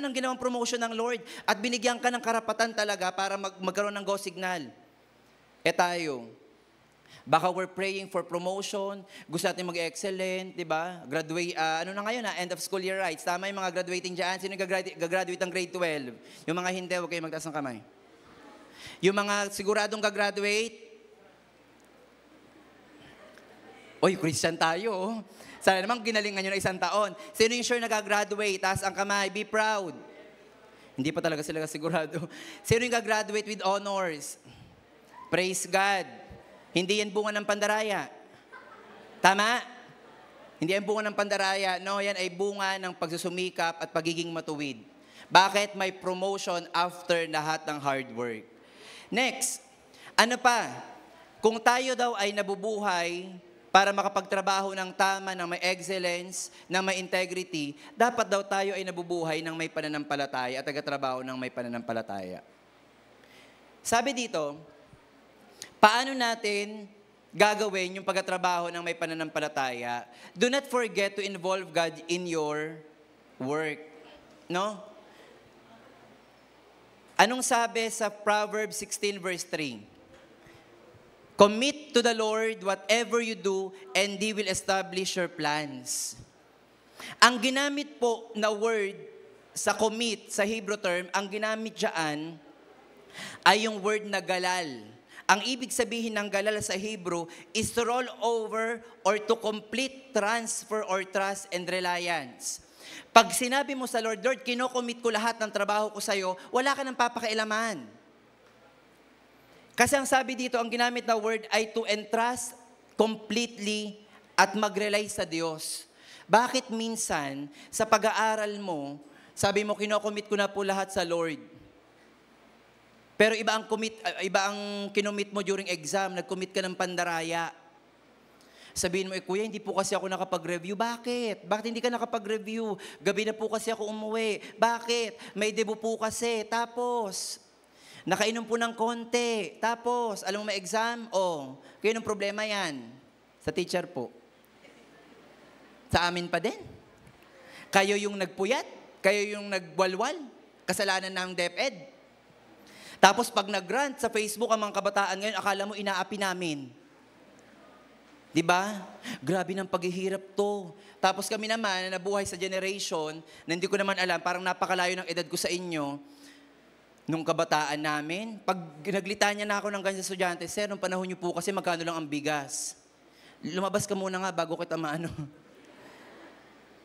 ang ginawang promotion ng Lord. At binigyan ka ng karapatan talaga para magkaroon ng go signal. Tayo, baka we're praying for promotion, gusto natin mag-excellent, di ba? Graduate, end of school year rights. Tama yung mga graduating dyan. Sino gagraduate ng grade 12? Yung mga hindi, huwag kayo magtaas ng kamay. Yung mga siguradong gagraduate, Christian tayo. Sana naman ginalingan nyo na 1 taon. Sino yung sure nag-graduate? Taas ang kamay, be proud. Hindi pa talaga sila sigurado. Sino yung gagraduate with honors? Praise God. Hindi yan bunga ng pandaraya. Tama? Hindi yan bunga ng pandaraya. No, yan ay bunga ng pagsusumikap at pagiging matuwid. Bakit? May promotion after lahat ng hard work. Next, ano pa? Kung tayo daw ay nabubuhay para makapagtrabaho ng tama, ng may excellence, ng may integrity, dapat daw tayo ay nabubuhay ng may pananampalataya at tagatrabaho ng may pananampalataya. Sabi dito, paano natin gagawin yung pagtatrabaho ng may pananampalataya? Do not forget to involve God in your work. No? Anong sabi sa Proverbs 16 verse 3? Commit to the Lord whatever you do, and He will establish your plans. Ang ginamit po na word sa commit, sa Hebrew term, ang ginamit dyan ay yung word na galal. Ang ibig sabihin ng galal sa Hebrew is to roll over or to complete transfer or trust and reliance. Pag sinabi mo sa Lord, Lord, kinocommit ko lahat ng trabaho ko sa'yo, wala ka nang papakailaman. Kasi ang sabi dito, ang ginamit na word ay to entrust completely at mag-rely sa Diyos. Bakit minsan, sa pag-aaral mo, sabi mo, kinocommit ko na po lahat sa Lord. Pero iba ang kinomit mo during exam, nag-commit ka ng pandaraya. Sabihin mo, Kuya, hindi po kasi ako nakapag-review. Bakit? Bakit hindi ka nakapag-review? Gabi na po kasi ako umuwi. Bakit? May debo po kasi. Tapos, nakainom po ng konti. Tapos, alam mo may exam? Kaya ng problema yan. Sa teacher po. Sa amin pa din. Kayo yung nagpuyat. Kayo yung nagwalwal. Kasalanan ng DepEd. Tapos, pag nag-grant sa Facebook ang mga kabataan ngayon, akala mo inaapi namin. Diba? Grabe ng paghihirap to. Tapos kami naman, na nabuhay sa generation, na hindi ko naman alam, parang napakalayo ng edad ko sa inyo, nung kabataan namin, pag naglitanya na ako ng ganyan sa estudyante, Sir, nung panahon niyo po kasi magkano lang ang bigas. Lumabas ka muna nga bago kita maano.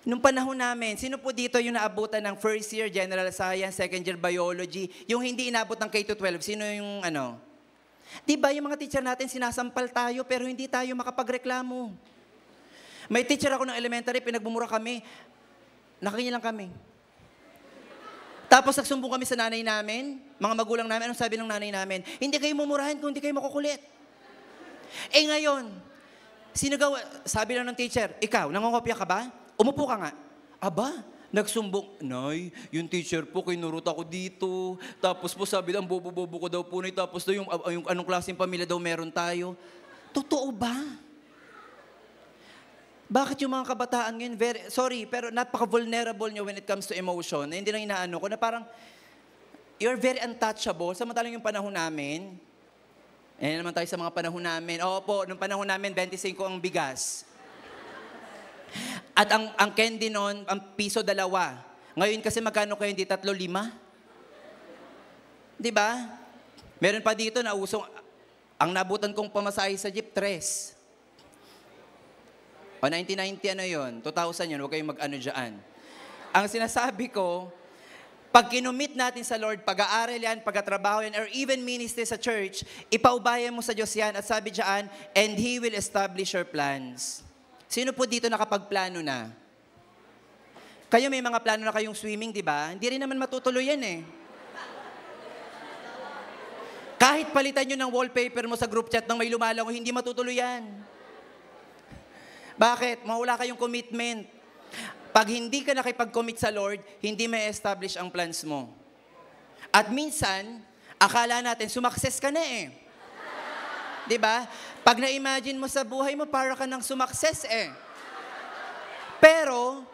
Nung panahon namin, sino po dito yung naabutan ng first year General Science, second year Biology, yung hindi inabot ng K-12, sino yung ano? Diba yung mga teacher natin sinasampal tayo pero hindi tayo makapagreklamo. May teacher ako ng elementary, pinagbumura kami, nakaganyan lang kami. Tapos nagsumbong kami sa nanay namin, mga magulang namin, anong sabi ng nanay namin? Hindi kayo mumurahin kung hindi kayo makukulit. Ngayon, sabi lang ng teacher, ikaw, nangongopya ka ba? Umupo ka nga. Aba, nagsumbong, Nay, yung teacher po, kinurot ako dito. Tapos po sabi lang, bobo-bobo ko daw po na. Tapos daw yung anong klaseng pamilya daw meron tayo. Totoo ba? Bakit yung mga kabataan ngayon, pero napaka-vulnerable nyo when it comes to emotion. Na hindi lang inaano ko, na parang, you're very untouchable. Samantalang yung panahon namin, naman tayo sa mga panahon namin. Opo, nung panahon namin, 25 ang bigas. At ang candy noon, ang piso 2. Ngayon kasi magkano kayo hindi 3, 5? Di ba? Meron pa dito na usong, ang nabutan kong pamasahe sa jeep, 3. 1990 ano yun? 2000 yun, huwag kayong mag-ano dyan. Ang sinasabi ko, pag kinumit natin sa Lord, pag-aaral yan, pag-atrabaho yan, or even ministry sa church, ipaubayan mo sa Diyos yan, at sabi dyan, and He will establish your plans. Sino po dito nakapagplano na? Kayo may mga plano na kayong swimming, di ba? Hindi rin naman matutuloy yan eh. Kahit palitan nyo ng wallpaper mo sa group chat nang may lumalango, hindi matutuloy yan. Bakit? Mawala kayong commitment. Pag hindi ka nakipag-commit sa Lord, hindi may establish ang plans mo. At minsan, akala natin, sumakses ka na eh. Diba? Pag na-imagine mo sa buhay mo, para ka nang sumakses eh. Pero,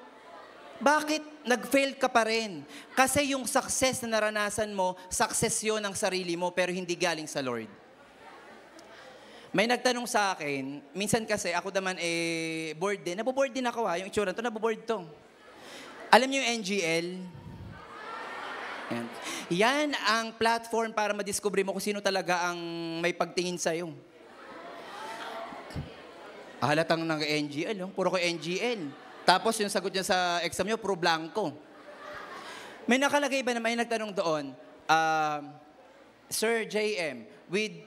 bakit nag-fail ka pa rin? Kasi yung success na naranasan mo, success yun ng sarili mo, pero hindi galing sa Lord. May nagtanong sa akin, minsan kasi ako naman bored din. Naboboard din ako yung itsura to, naboboard to. Alam niyo yung NGL? Yan ang platform para madiscover mo kung sino talaga ang may pagtingin sa'yo. Halatang ng NGL, no? Puro ko NGL. Tapos yung sagot niya sa exam niyo, puro blanco. May nakalagay ba na may nagtanong doon, Sir JM, with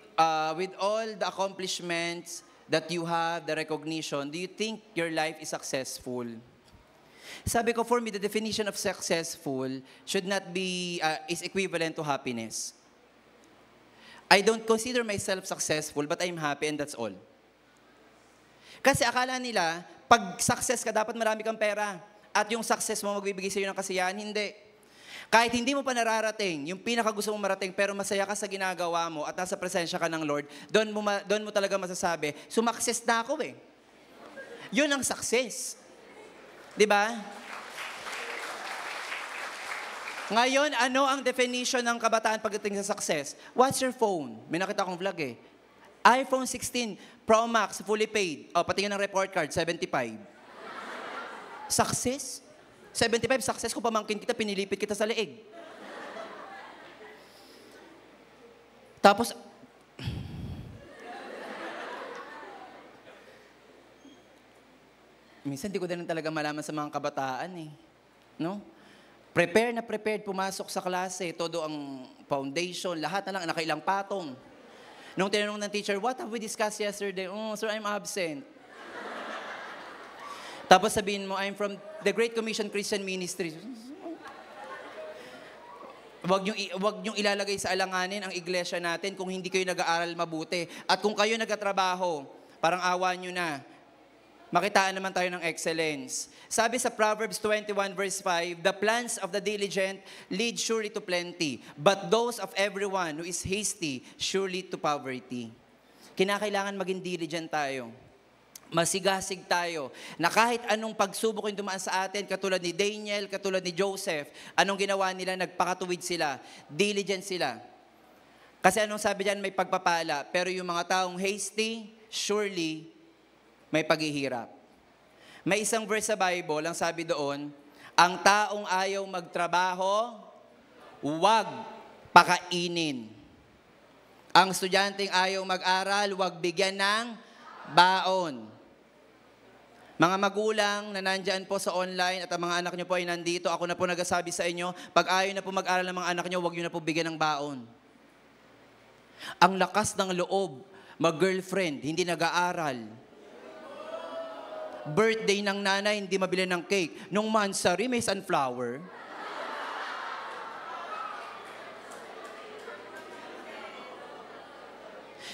all the accomplishments that you have, the recognition, do you think your life is successful? Sabi ko, for me, the definition of successful should not be, is equivalent to happiness. I don't consider myself successful, but I'm happy and that's all. Kasi akala nila, pag success ka, dapat marami kang pera. At yung success mo magbibigay sa iyo ng kasiyahan. Hindi. Kahit hindi mo pa nararating, yung pinakagusto mo marating, pero masaya ka sa ginagawa mo at nasa presensya ka ng Lord, doon mo talaga masasabi, sumakses na ako eh. Yun ang success. Diba? Ngayon, ano ang definition ng kabataan pagdating sa success? What's your phone? May nakita akong vlog eh. iPhone 16 Pro Max, fully paid. O, patingin ng report card, 75. Success? 75, success ko, pamangkin kita, pinilipit kita sa leeg. Tapos, minsan di ko din talaga malaman sa mga kabataan eh. No? Prepared na prepared, pumasok sa klase, todo ang foundation, lahat na lang, nakailang patong. Nung tinanong ng teacher, what have we discussed yesterday? Oh, sir, I'm absent. Tapos sabihin mo, I'm from the Great Commission Christian Ministry. Wag niyong ilalagay sa alanganin ang iglesia natin kung hindi kayo nag-aaral mabuti. At kung kayo nagtatrabaho, parang awa niyo na. Makitaan naman tayo ng excellence. Sabi sa Proverbs 21 verse 5, the plans of the diligent lead surely to plenty, but those of everyone who is hasty surely to poverty. Kinakailangan maging diligent tayo. Masigasig tayo na kahit anong pagsubok yung dumaan sa atin, katulad ni Daniel, katulad ni Joseph, anong ginawa nila? Nagpakatuwid sila, diligent sila. Kasi anong sabi diyan, may pagpapala, pero yung mga taong hasty, surely may paghihirap. May isang verse sa Bible, ang sabi doon, ang taong ayaw magtrabaho, huwag pakainin. Ang estudyanteng ayaw mag-aral, huwag bigyan ng baon. Mga magulang na nandyan po sa online at ang mga anak nyo po ay nandito, ako na po nagsasabi sa inyo, pag ayaw na po mag-aral ng mga anak nyo, huwag nyo na po bigyan ng baon. Ang lakas ng loob, mag-girlfriend, hindi nag-aaral. Birthday ng nanay, hindi mabili ng cake. Nung mansari, may sunflower.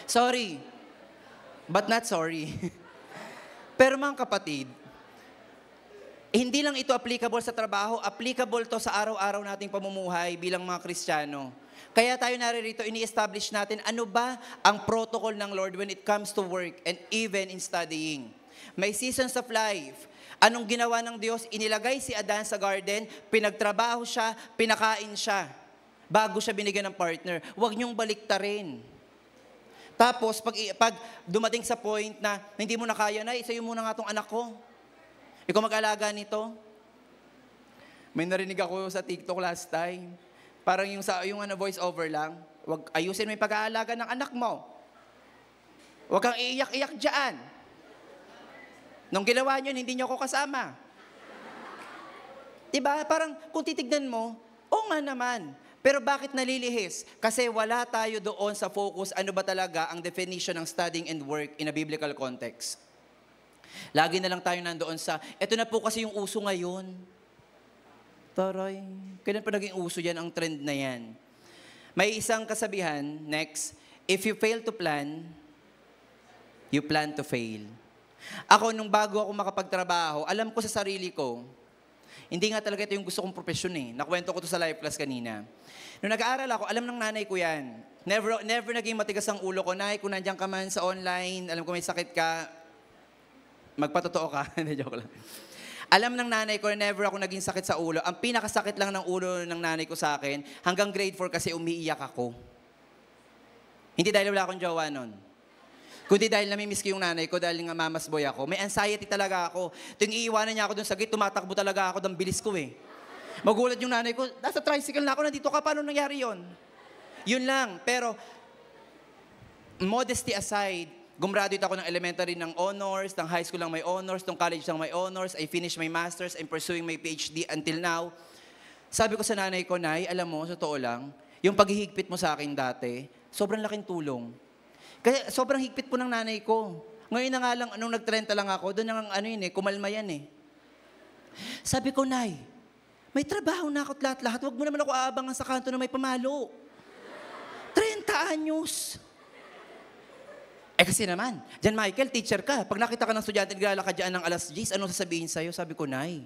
Sorry, but not sorry. Pero mga kapatid, hindi lang ito applicable sa trabaho, applicable to sa araw-araw nating pamumuhay bilang mga Kristiyano. Kaya tayo naririto, ini-establish natin ano ba ang protocol ng Lord when it comes to work and even in studying. May seasons of life. Anong ginawa ng Diyos? Inilagay si Adan sa garden, pinagtrabaho siya, pinakain siya, bago siya binigyan ng partner. Huwag niyong baliktarin. Tapos, pag dumating sa point na hindi mo na kaya na, isayo muna nga itong anak ko. Ikaw mag-alaga nito. May narinig ako sa TikTok last time. Parang yung voice over lang. Wag ayusin mo yung pag-aalaga ng anak mo. Huwag kang iiyak-iyak dyan. Nung ginawa nyo, hindi nyo ako kasama. Diba? Parang kung titignan mo, oo nga naman. Pero bakit nalilihis? Kasi wala tayo doon sa focus, ano ba talaga ang definition ng studying and work in a biblical context. Lagi na lang tayo nandoon sa, eto na po kasi yung uso ngayon. Taray, kailan pa naging uso yan ang trend na yan? May isang kasabihan, next, if you fail to plan, you plan to fail. Ako, nung bago ako makapagtrabaho, alam ko sa sarili ko, hindi nga talaga ito yung gusto kong profesyon eh. Nakwento ko to sa live class kanina. Nung nag-aaral ako, alam ng nanay ko yan. Never naging matigas ang ulo ko. Nay, kung nandiyan ka man sa online, alam ko may sakit ka, magpatotoo ka. Hindi, joke lang. Alam ng nanay ko na never ako naging sakit sa ulo. Ang pinakasakit lang ng ulo ng nanay ko sa akin, hanggang grade 4 kasi umiiyak ako. Hindi dahil wala akong jowa nun. Kundi dahil namimiss ko yung nanay ko, dahil nga mamas boy ako. May anxiety talaga ako. Tuwing iiwanan niya ako dun sa gate, tumatakbo talaga ako ng bilis ko eh. Magulat yung nanay ko, nasa tricycle na ako, nandito ka, paano nangyari yon? Yun lang. Pero, modesty aside, Gumraduate ako ng elementary ng honors, ng high school lang may honors, ng college lang may honors, I finished my master's, I'm pursuing my PhD until now. Sabi ko sa nanay ko, Nay, alam mo, sa totoo lang, yung paghihigpit mo sa akin dati, sobrang laking tulong. Kaya sobrang higpit po ng nanay ko. Ngayon na nga lang, nung nag-30 lang ako, doon ang kumalma yan eh. Sabi ko, Nay, may trabaho na ako't lahat-lahat, huwag mo naman ako aabangan sa kanto na may pamalo. 30 anyos. Kasi naman, Jan Michael, teacher ka. Pag nakita ka ng estudyante, naglalakad dyan ng alas 10, anong sasabihin sa'yo? Sabi ko, Nay,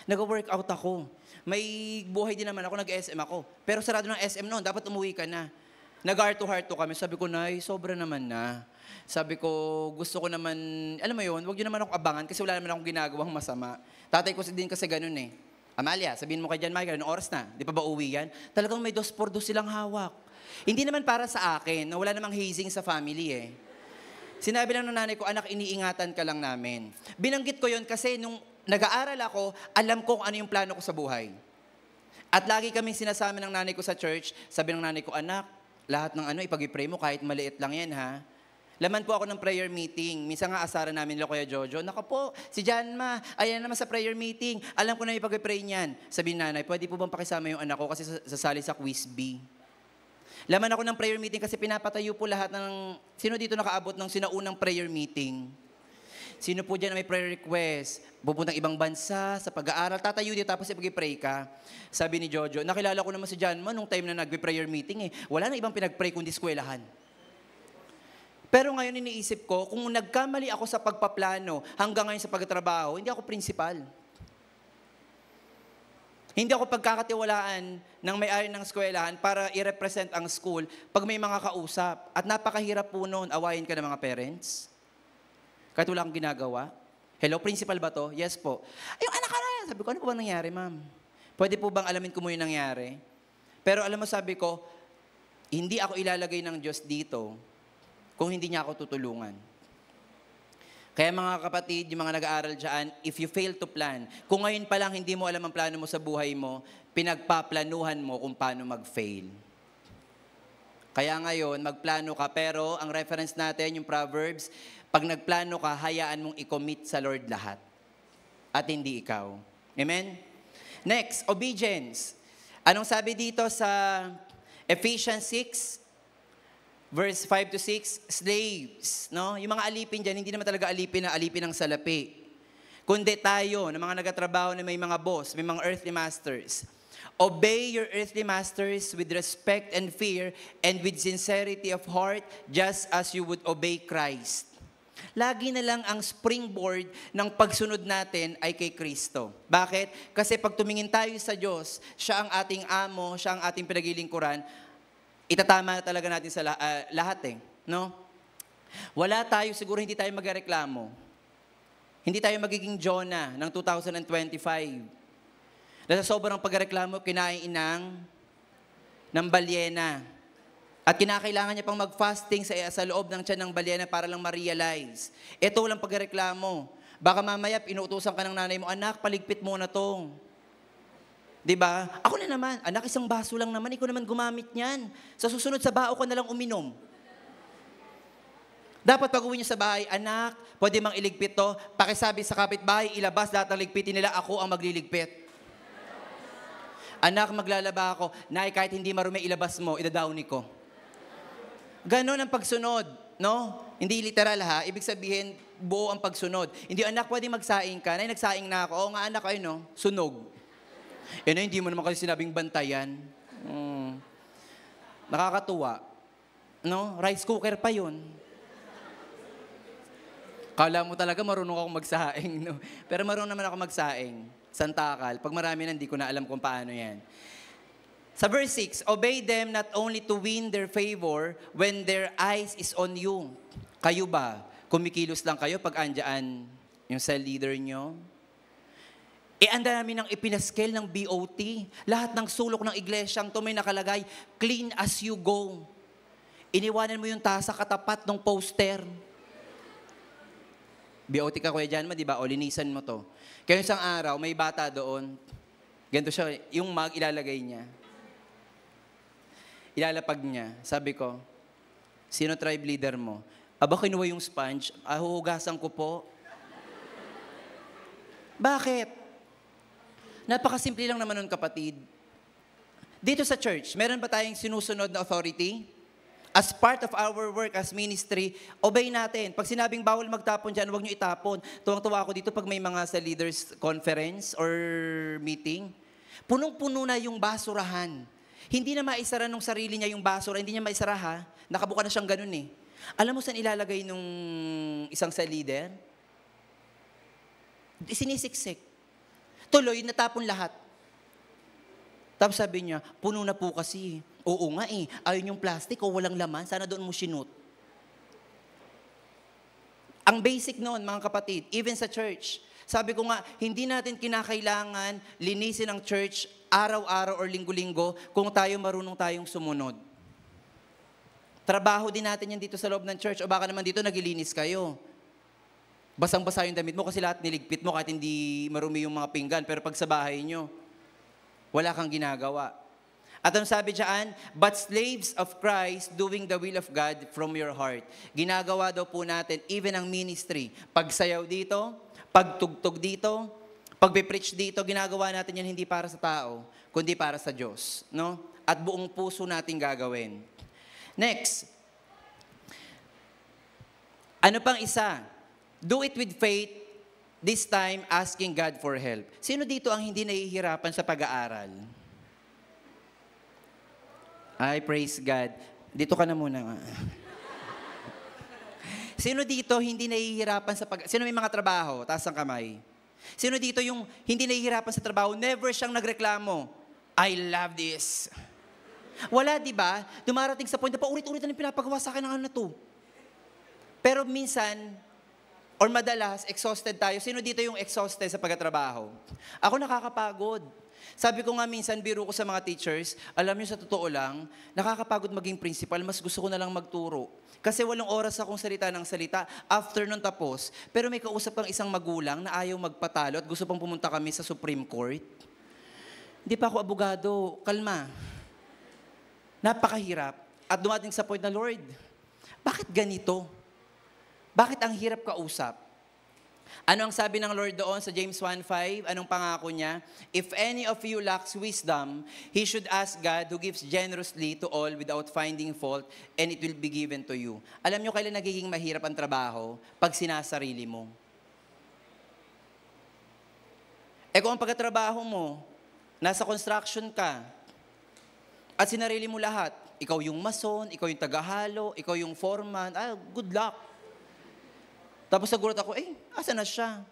nag-workout ako. May buhay din naman ako, nag-SM ako. Pero sarado ng SM noon, dapat umuwi ka na. Nag-heart to kami. Sabi ko, Nay, sobra naman na. Sabi ko, gusto ko naman, alam mo yun, huwag yun naman ako abangan kasi wala naman akong ginagawang masama. Tatay ko din kasi ganun eh. Amalia, sabihin mo kay Jan Michael, anong oras na? Di pa ba uwi yan? Talagang may 2x2 silang hawak. Hindi naman para sa akin, na wala namang hazing sa family eh. Sinabi lang ng nanay ko, anak, iniingatan ka lang namin. Binanggit ko yon kasi nung nag-aaral ako, alam ko kung ano yung plano ko sa buhay. At lagi kaming sinasama ng nanay ko sa church, sabi ng nanay ko, anak, lahat ng ipag-pray mo kahit maliit lang yan ha. Laman po ako ng prayer meeting. Minsan nga asaran namin nila Kuya Jojo, naka po, si Janma, ayan naman sa prayer meeting. Alam ko na ipag-pray niyan. Sabi ng nanay, pwede po bang pakisama yung anak ko kasi sasali sa quiz B. Laman ako ng prayer meeting kasi pinapatayo po lahat ng... Sino dito nakaabot ng sinaunang prayer meeting? Sino po dyan na may prayer request? Pupuntang ibang bansa, sa pag-aaral, tatayo dito tapos ipag-pray ka. Sabi ni Jojo, nakilala ko naman si Janma nung time na nag-prayer meeting eh. Wala na ibang pinag-pray kundi eskwelahan. Pero ngayon iniisip ko, kung nagkamali ako sa pagpaplano hanggang ngayon sa pagtatrabaho, hindi ako principal. Hindi ako pagkakatiwalaan ng may-ari ng eskwelahan para i-represent ang school pag may mga kausap. At napakahirap po noon, awayin ka ng mga parents. Kahit wala kang ginagawa. Hello, principal ba to? Yes po. Yung anak ka na. Sabi ko, ano po bang nangyari, ma'am? Pwede po bang alamin ko mo yung nangyari? Pero alam mo, sabi ko, hindi ako ilalagay ng Diyos dito kung hindi niya ako tutulungan. Kaya mga kapatid, yung mga nag-aaral dyan, if you fail to plan, kung ngayon pa lang hindi mo alam ang plano mo sa buhay mo, pinagpaplanuhan mo kung paano mag-fail. Kaya ngayon, magplano ka, pero ang reference natin, yung Proverbs, pag nagplano ka, hayaan mong i-commit sa Lord lahat. At hindi ikaw. Amen? Next, obedience. Anong sabi dito sa Ephesians 6, verse 5 to 6, slaves, no? Yung mga alipin dyan, hindi naman talaga alipin na alipin ng salapi. Kundi tayo, na mga nagatrabaho na may mga boss, may mga earthly masters. Obey your earthly masters with respect and fear and with sincerity of heart, just as you would obey Christ. Lagi na lang ang springboard ng pagsunod natin ay kay Kristo. Bakit? Kasi pag tumingin tayo sa Diyos, siya ang ating amo, siya ang ating pinaglilingkuran, itatama talaga natin sa lahat eh. No? Wala tayo, siguro hindi tayo magreklamo. Hindi tayo magiging Jonah ng 2025. Dahil sa sobrang pagreklamo, kinain ng balyena. At kinakailangan niya pang mag-fasting sa loob ng tiyan ng balyena para lang ma-realize. Ito lang pagreklamo. Baka mamaya, inuutusan ka ng nanay mo, anak, paligpit mo na to. Diba? Ako na naman, anak, isang baso lang naman, ikaw naman gumamit niyan. Sa susunod sa bao ko na lang uminom. Dapat pag-uwi niyo sa bahay, anak, pwede mang iligpit to, pakisabi sa kapitbahay, ilabas lahat ng ligpitin nila, ako ang magliligpit. Anak, maglalaba ako, nay, kahit hindi marumi, ilabas mo, idadawni ko. Ganon ang pagsunod, no? Hindi literal ha, ibig sabihin, buo ang pagsunod. Hindi, anak, pwede magsaing ka, nay, nagsaing na ako, oo nga anak, ayun, no? Sunog. Hindi mo naman kasi sinabing bantayan. Nakakatuwa. No? Rice cooker pa yun. Kala mo talaga marunong ako magsaing. No? Pero marunong naman ako magsaing. Santakal. Pag marami na, hindi ko na alam kung paano yan. Sa verse 6, obey them not only to win their favor when their eyes is on you. Kayo ba? Kumikilos lang kayo pag andyan yung cell leader nyo? Anda namin ng ipinaskel ng BOT. Lahat ng sulok ng iglesyang to may nakalagay, clean as you go. Iniwanan mo yung tasa katapat ng poster. BOT ka, Kuya Janma, di ba? O linisan mo to. Kaya isang araw, may bata doon. Ganito siya, yung mug ilalagay niya. Ilalapag niya. Sabi ko, sino tribe leader mo? Aba, kinuha yung sponge. Huhugasan ko po. Bakit? Napakasimple lang naman nun, kapatid. Dito sa church, meron ba tayong sinusunod na authority? As part of our work as ministry, obey natin. Pag sinabing bawal magtapon dyan, huwag nyo itapon. Tuwang-tuwa ako dito pag may mga sa leaders conference or meeting. Punong-puno na yung basurahan. Hindi na maisara nung sarili niya yung basura. Hindi niya maisara, ha? Nakabuka na siyang ganun eh. Alam mo saan ilalagay nung isang sa leader? Sinisiksik. Tuloy, natapon lahat. Tapos sabi niya, puno na po kasi. Oo nga eh, ayun yung plastic o walang laman, sana doon mo sinut. Ang basic noon, mga kapatid, even sa church, sabi ko nga, hindi natin kinakailangan linisin ang church araw-araw or linggo-linggo kung tayo marunong tayong sumunod. Trabaho din natin yan dito sa loob ng church o baka naman dito nagilinis kayo. Basang-basa yung damit mo kasi lahat niligpit mo kahit hindi marumi yung mga pinggan. Pero pag sa bahay nyo, wala kang ginagawa. At ang sabi dyan, but slaves of Christ doing the will of God from your heart. Ginagawa daw po natin, even ang ministry. Pagsayaw dito, pagtugtog dito, pagbe-preach dito, ginagawa natin yan hindi para sa tao, kundi para sa Diyos. No? At buong puso natin gagawin. Next. Ano pang isa? Do it with faith, this time asking God for help. Sino dito ang hindi nahihirapan sa pag-aaral? Ay, praise God. Dito ka na muna. Sino dito hindi nahihirapan sa Sino may mga trabaho? Taas ang kamay. Sino dito yung hindi nahihirapan sa trabaho? Never siyang nagreklamo. I love this. Wala, di ba? Dumarating sa point na paulit-ulit na pinapagawa sa akin ng ano na to. Pero minsan, or madalas, exhausted tayo. Sino dito yung exhausted sa pagtatrabaho? Ako nakakapagod. Sabi ko nga minsan, biro ko sa mga teachers, alam niyo sa totoo lang, nakakapagod maging principal, mas gusto ko na lang magturo. Kasi walong oras akong salita ng salita, after nun tapos, pero may kausap kang isang magulang na ayaw magpatalo at gusto pang pumunta kami sa Supreme Court. Hindi pa ako abogado, kalma. Napakahirap. At dumating sa point na, Lord, bakit ganito? Bakit ang hirap kausap? Ano ang sabi ng Lord doon sa James 1:5? Anong pangako niya? If any of you lacks wisdom, he should ask God who gives generously to all without finding fault, and it will be given to you. Alam niyo kailan nagiging mahirap ang trabaho? Pag sinasarili mo. Kung ang pagkatrabaho mo, nasa construction ka, at sinarili mo lahat, ikaw yung mason, ikaw yung tagahalo, ikaw yung foreman, good luck. Tapos nagulat ako, asa na siya?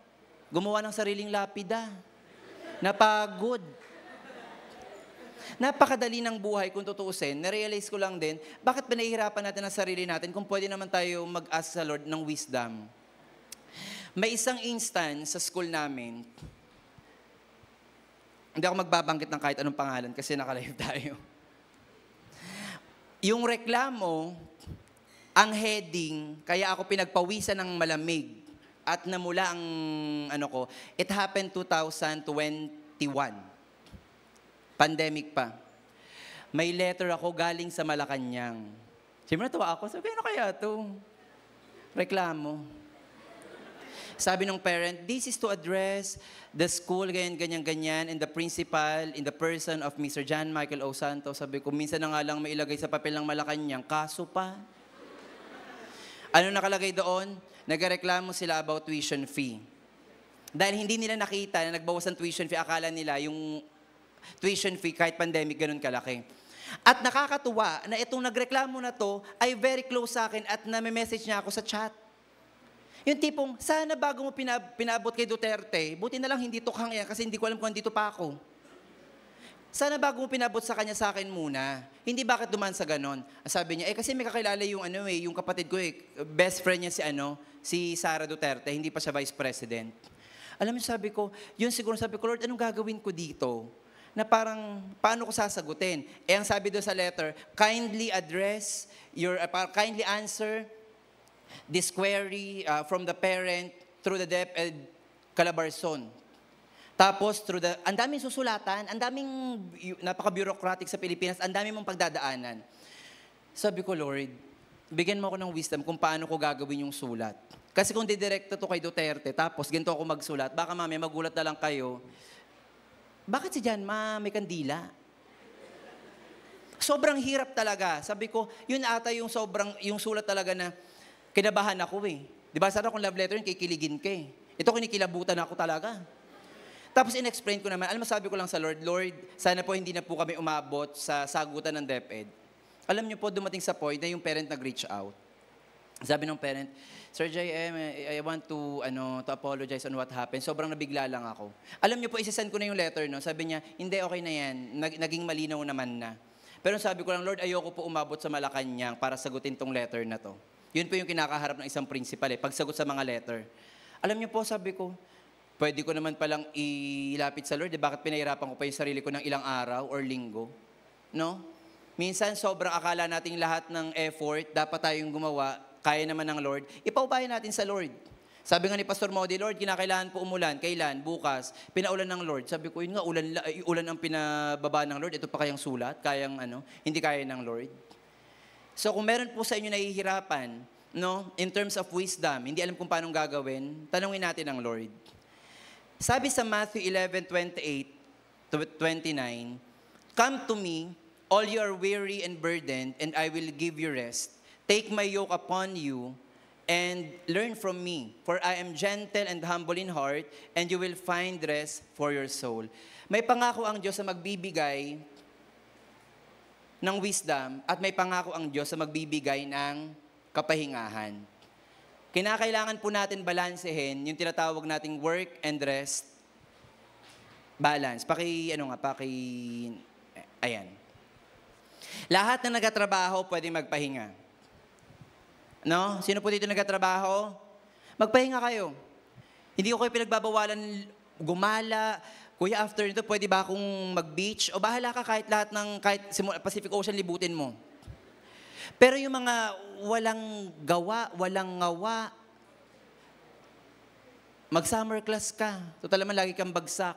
Gumawa ng sariling lapida. Napagod. Napakadali ng buhay kung tutuusin. Na-realize ko lang din, bakit pinahihirapan natin ang sarili natin kung pwede naman tayo mag-ask sa Lord ng wisdom? May isang instance sa school namin, hindi ako magbabanggit ng kahit anong pangalan kasi naka-live tayo. Yung reklamo, ang heading, kaya ako pinagpawisan ng malamig at namula ang it happened 2021. Pandemic pa. May letter ako galing sa Malacanang. Siyempre natawa ako, sabi, ano kaya to? Reklamo. Sabi ng parent, this is to address the school, ganyan, and the principal in the person of Mr. John Michael O. Santos. Sabi ko, minsan na nga lang mailagay sa papel ng Malacanang, kaso pa. Ano nakalagay doon? Nagreklamo sila about tuition fee. Dahil hindi nila nakita na nagbawas ang tuition fee, akala nila yung tuition fee kahit pandemic ganun kalaki. At nakakatuwa na itong nagreklamo na to ay very close sa akin at nami-message niya ako sa chat. Yung tipong, sana bago mo pinabot kay Duterte, buti na lang hindi tukhang yan kasi hindi ko alam kung andito pa ako. Sana bago mo pinabot sa kanya sa akin muna. Hindi bakit duman sa ganon. Sabi niya, kasi may kakilala yung yung kapatid ko best friend niya si Sara Duterte, hindi pa siya vice president. Alam mo, sabi ko, yun siguro sabi ko, Lord, anong gagawin ko dito? Na parang, paano ko sasagutin? Ang sabi doon sa letter, kindly kindly answer this query from the parent through the DepEd Calabarzon. Tapos, ang daming susulatan, ang daming napaka-bureaucratic sa Pilipinas, ang daming mong pagdadaanan. Sabi ko, Lord, bigyan mo ako ng wisdom kung paano ko gagawin yung sulat. Kasi kung didirekta to kay Duterte, tapos ganito ako magsulat, baka mamaya magulat na lang kayo, bakit si Jan may kandila? Sobrang hirap talaga. Sabi ko, yun ata yung sulat talaga na kinabahan ako eh. Di ba, sana kung love letter yun, kikiligin ka eh. Ito kinikilabutan ako talaga. Tapos in-explain ko naman, alam mo, sabi ko lang sa Lord, Lord, sana po hindi na po kami umabot sa sagutan ng DepEd. Alam niyo po, dumating sa point na yung parent nag-reach out. Sabi ng parent, Sir JM, I want to apologize on what happened. Sobrang nabigla lang ako. Alam niyo po, isasend ko na yung letter, no? Sabi niya, hindi, okay na yan. Naging malinaw naman na. Pero sabi ko lang, Lord, ayoko po umabot sa Malacanang para sagutin tong letter na to. Yun po yung kinakaharap ng isang principal pagsagot sa mga letter. Alam niyo po, sabi ko, pwede ko naman palang ilapit sa Lord, bakit pinahirapan ko pa yung sarili ko ng ilang araw or linggo? No? Minsan, sobrang akala nating lahat ng effort, dapat tayong gumawa, kaya naman ng Lord, ipaubayan natin sa Lord. Sabi nga ni Pastor Modi, Lord, kinakailangan po umulan. Kailan? Bukas. Pinaulan ng Lord. Sabi ko, yun nga, ulan ang pinababa ng Lord. Ito pa kayang sulat? Hindi kaya ng Lord. So kung meron po sa inyo nahihirapan, no, in terms of wisdom, hindi alam kung paano gagawin, tanungin natin ang Lord. Sabi sa Matthew 11:28-29, Come to me, all you are weary and burdened, and I will give you rest. Take my yoke upon you, and learn from me, for I am gentle and humble in heart, and you will find rest for your soul. May pangako ang Diyos na magbibigay ng wisdom, at may pangako ang Diyos na magbibigay ng kapahingahan. Kinakailangan po natin balansehin yung tinatawag nating work and rest balance. Ayan. Lahat na nagtatrabaho pwedeng magpahinga. No? Sino po dito nagtatrabaho? Magpahinga kayo. Hindi ko kayo pinagbabawalan gumala. Kuya, after nito, pwede ba akong mag-beach? O bahala ka kahit Pacific Ocean libutin mo. Pero yung mga walang gawa, walang ngawa, mag-summer class ka. Total naman lagi kang bagsak.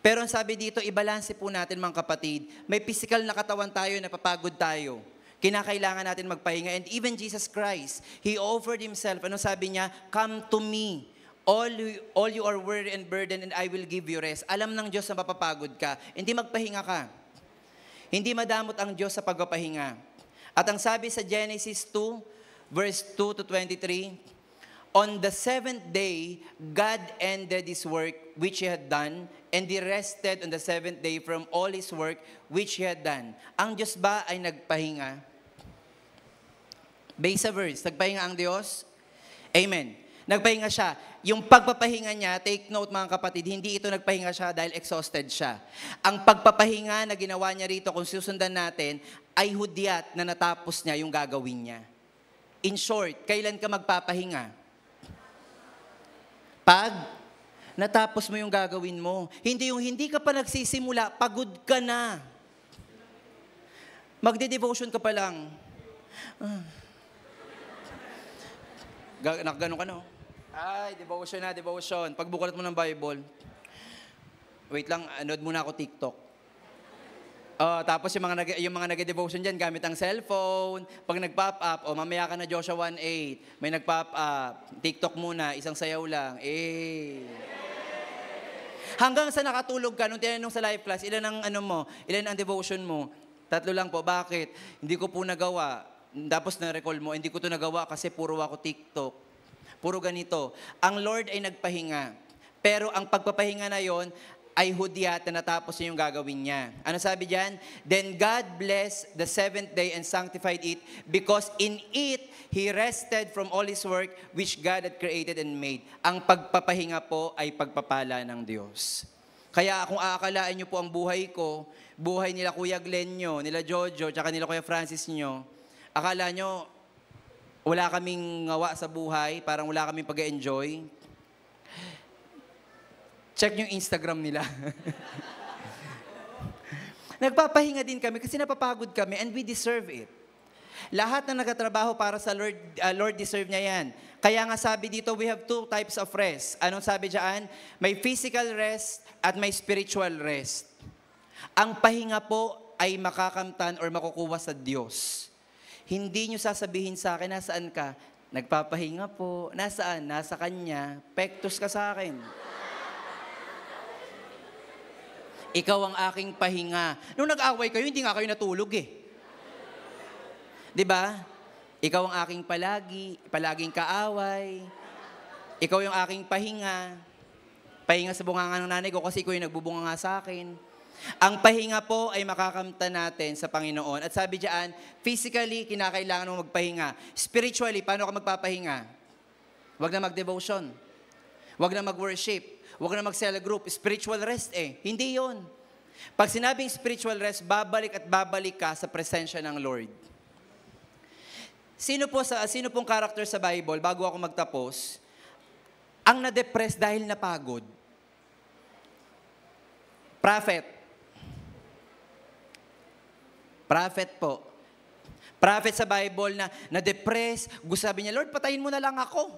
Pero ang sabi dito, ibalanse po natin mga kapatid. May physical na katawan tayo, napapagod tayo. Kinakailangan natin magpahinga. And even Jesus Christ, He offered Himself. Ano sabi niya? Come to me, all you are weary and burdened, and I will give you rest. Alam ng Diyos na mapapagod ka. Hindi magpahinga ka. Hindi madamot ang Diyos sa pagpapahinga. At ang sabi sa Genesis 2, verse 2-23, On the seventh day, God ended His work which He had done, and He rested on the seventh day from all His work which He had done. Ang Diyos ba ay nagpahinga? Base sa verse, nagpahinga ang Diyos? Amen. Nagpahinga siya. Yung pagpapahinga niya, take note mga kapatid, hindi ito nagpahinga siya dahil exhausted siya. Ang pagpapahinga na ginawa niya rito, kung susundan natin, ay hudyat na natapos niya yung gagawin niya. In short, kailan ka magpapahinga? Pag natapos mo yung gagawin mo. Hindi yung hindi ka pa nagsisimula, pagod ka na. Magde-devotion ka pa lang. Ganun ka, no? Ay, devotion. Pagbukulat mo ng Bible. Wait lang, anood muna ako TikTok. Tapos yung mga nag-devotion dyan, gamit ang cellphone. Pag nag-pop up, mamaya ka na Joshua 1:8. May nag-pop up. TikTok muna, isang sayaw lang. Hanggang sa nakatulog ka, nung tinanong sa live class, ilan ang devotion mo? 3 lang po. Bakit? Hindi ko po nagawa. Tapos na-recall mo, hindi ko to nagawa kasi puro ako TikTok. Puro ganito. Ang Lord ay nagpahinga. Pero ang pagpapahinga na yon ay hudyat na natapos niya yung gagawin niya. Ano sabi diyan? Then God blessed the seventh day and sanctified it, because in it He rested from all His work which God had created and made. Ang pagpapahinga po ay pagpapala ng Diyos. Kaya kung aakalaan niyo po ang buhay ko, buhay nila Kuya Glenn nyo, nila Jojo, tsaka nila Kuya Francis nyo, akala nyo wala kaming ngawa sa buhay, parang wala kaming pag-enjoy. Check yung Instagram nila. Nagpapahinga din kami kasi napapagod kami and we deserve it. Lahat na nagtatrabaho para sa Lord, Lord deserve niya yan. Kaya nga sabi dito, we have 2 types of rest. Anong sabi dyan? May physical rest at may spiritual rest. Ang pahinga po ay makakamtan or makukuha sa Diyos. Hindi nyo sasabihin sa akin, nasaan ka? Nagpapahinga po. Nasaan? Nasa kanya. Pektos ka sa akin. Ikaw ang aking pahinga. Nung nag-away kayo, hindi nga kayo natulog eh. Di ba? Ikaw ang aking palaging kaaway. Ikaw yung aking pahinga. Pahinga sa bunganga ng nanay ko kasi ikaw yung nagbubunga nga sa akin. Ang pahinga po ay makakamtan natin sa Panginoon. At sabi diyan, physically, kinakailangan mo magpahinga. Spiritually, paano ka magpapahinga? Huwag na mag-devotion. Huwag na mag-worship. Huwag na mag-cell group. Spiritual rest eh. Hindi yon. Pag sinabing spiritual rest, babalik at babalik ka sa presensya ng Lord. Sino pong character sa Bible, bago ako magtapos, ang na-depress dahil napagod? Prophet. Prophet po. Prophet sa Bible na na-depress, sabi niya, Lord, patayin mo na lang ako.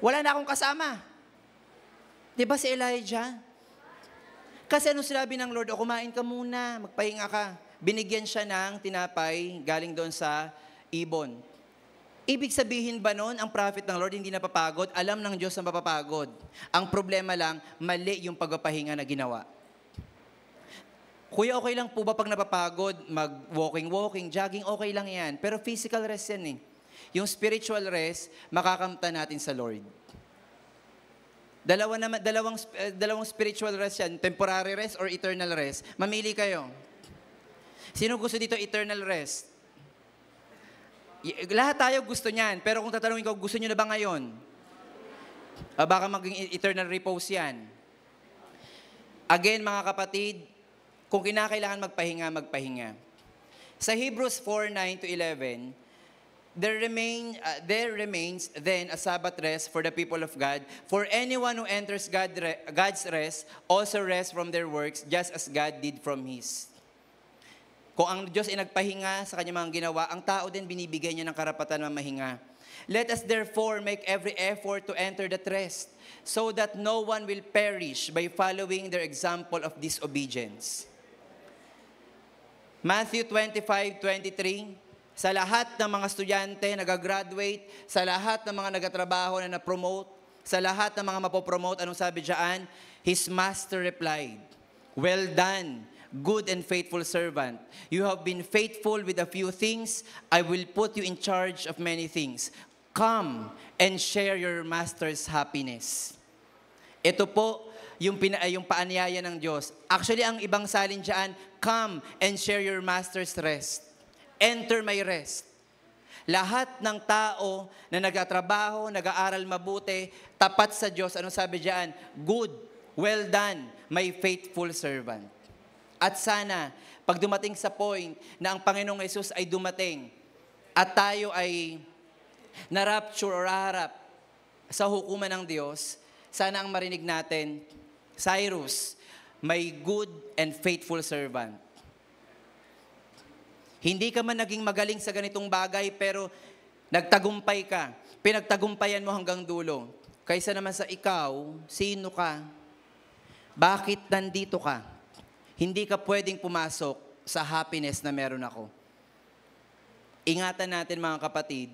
Wala na akong kasama. Di ba si Elijah? Kasi ano sinabi ng Lord, o kumain ka muna, magpahinga ka. Binigyan siya ng tinapay galing doon sa ibon. Ibig sabihin ba noon, ang prophet ng Lord hindi napapagod? Alam ng Diyos na mapapagod. Ang problema lang, mali yung pagpapahinga na ginawa. Kuya, okay lang po ba pag napapagod, mag-walking, jogging, okay lang yan. Pero physical rest yan eh. Yung spiritual rest, makakamtan natin sa Lord. Dalawang spiritual rest yan, temporary rest or eternal rest. Mamili kayo. Sino gusto dito eternal rest? Lahat tayo gusto niyan, pero kung tatanungin ko, gusto niyo na ba ngayon? Baka maging eternal repose yan. Again, mga kapatid, kung kinakailangan magpahinga. Sa Hebrews 4:9-11, there remains then a Sabbath rest for the people of God. For anyone who enters God's rest also rests from their works, just as God did from His. Kung ang Diyos ay nagpahinga sa kanyang mga ginawa, ang tao din binibigyan niya ng karapatan na mahinga. Let us therefore make every effort to enter that rest, so that no one will perish by following their example of disobedience. Matthew 25:23, sa lahat ng mga estudyante nag-graduate, sa lahat ng mga nagatrabaho na na-promote, sa lahat ng mga mapopromote, anong sabi diyan? His master replied, "Well done, good and faithful servant. You have been faithful with a few things. I will put you in charge of many things. Come and share your master's happiness." Ito po yung paanyaya ng Diyos. Actually, ang ibang salin diyan, come and share your master's rest. Enter my rest. Lahat ng tao na nagtatrabaho, nag-aaral mabuti, tapat sa Diyos, anong sabi diyan? Good, well done, my faithful servant. At sana, pag dumating sa point na ang Panginoong Yesus ay dumating at tayo ay na-rapture or harap sa hukuman ng Diyos, sana ang marinig natin, Cyrus, my good and faithful servant. Hindi ka man naging magaling sa ganitong bagay, pero nagtagumpay ka. Pinagtagumpayan mo hanggang dulo. Kaysa naman sa ikaw, sino ka? Bakit nandito ka? Hindi ka pwedeng pumasok sa happiness na meron ako. Ingatan natin mga kapatid,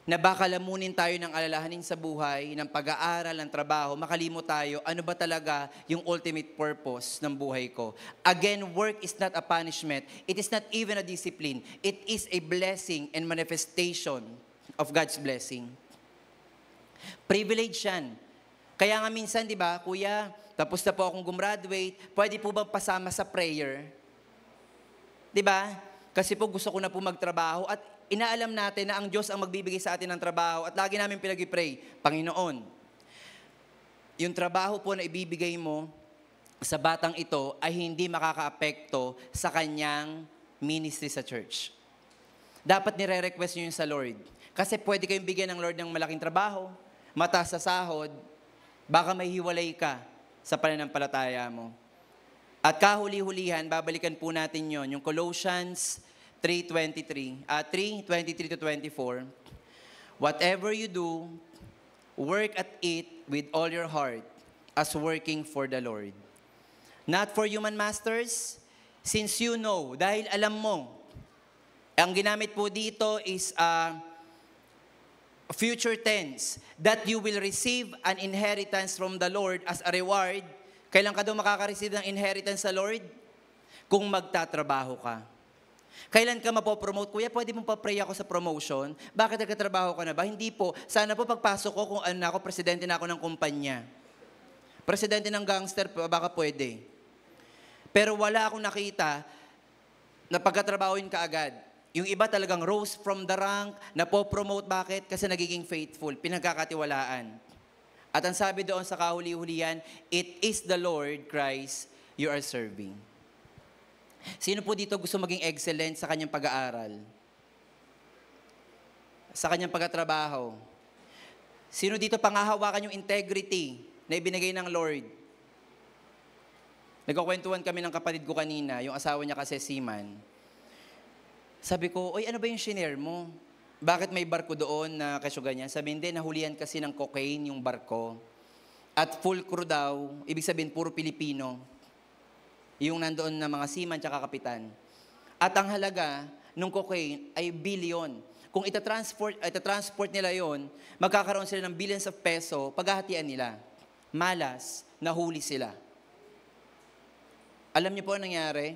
na baka lamunin tayo ng alalahanin sa buhay, ng pag-aaral, ng trabaho, makalimot tayo, ano ba talaga yung ultimate purpose ng buhay ko? Again, work is not a punishment. It is not even a discipline. It is a blessing and manifestation of God's blessing. Privilege yan. Kaya nga minsan, di ba, Kuya, tapos na po akong gumraduate, pwede po bang pasama sa prayer? Di ba? Kasi po gusto ko na po magtrabaho at inaalam natin na ang Diyos ang magbibigay sa atin ng trabaho at lagi namin pinag-pray, Panginoon, yung trabaho po na ibibigay mo sa batang ito ay hindi makakaapekto sa kanyang ministry sa church. Dapat nire-request nyo yun sa Lord. Kasi pwede kayong bigyan ng Lord ng malaking trabaho, mataas sa sahod, baka may hiwalay ka sa pananampalataya mo. At kahuli-hulihan, babalikan po natin yon, yung Colossians 3:23-24. Whatever you do, work at it with all your heart as working for the Lord. Not for human masters, since you know, dahil alam mo, Ang ginamit po dito is future tense, that you will receive an inheritance from the Lord as a reward. Kailan ka daw makaka-receive ng inheritance sa Lord? Kung magtatrabaho ka. Kailan ka mapopromote? Kuya, pwede mong pa-pray ako sa promotion? Bakit nagkatrabaho ka na ba? Hindi po. Sana po pagpasok ko, kung ano na ako, presidente na ako ng kumpanya. Presidente ng gangster, baka pwede. Pero wala akong nakita na pagkatrabahoin ka agad. Yung iba talagang rose from the rank, napopromote. Bakit? Kasi nagiging faithful, pinagkakatiwalaan. At ang sabi doon sa kahuli-hulihan, it is the Lord Christ you are serving. Sino po dito gusto maging excellent sa kanyang pag-aaral? Sa kanyang pagtatrabaho? Sino dito pangahawakan yung integrity na ibinigay ng Lord? Nagkakwentuhan kami ng kapatid ko kanina, yung asawa niya kasi seaman. Sabi ko, oy, ano ba yung shinare mo? Bakit may barko doon na kasyo ganyan? Sabi, hindi, nahulihan kasi ng cocaine yung barko. At full crew daw, ibig sabihin, puro Pilipino. Yung nandoon na mga seaman tsaka kapitan. At ang halaga ng cocaine ay billion. Kung itatransport nila yon, magkakaroon sila ng billions of peso, paghahatian nila. Malas, nahuli sila. Alam niyo po ang nangyari?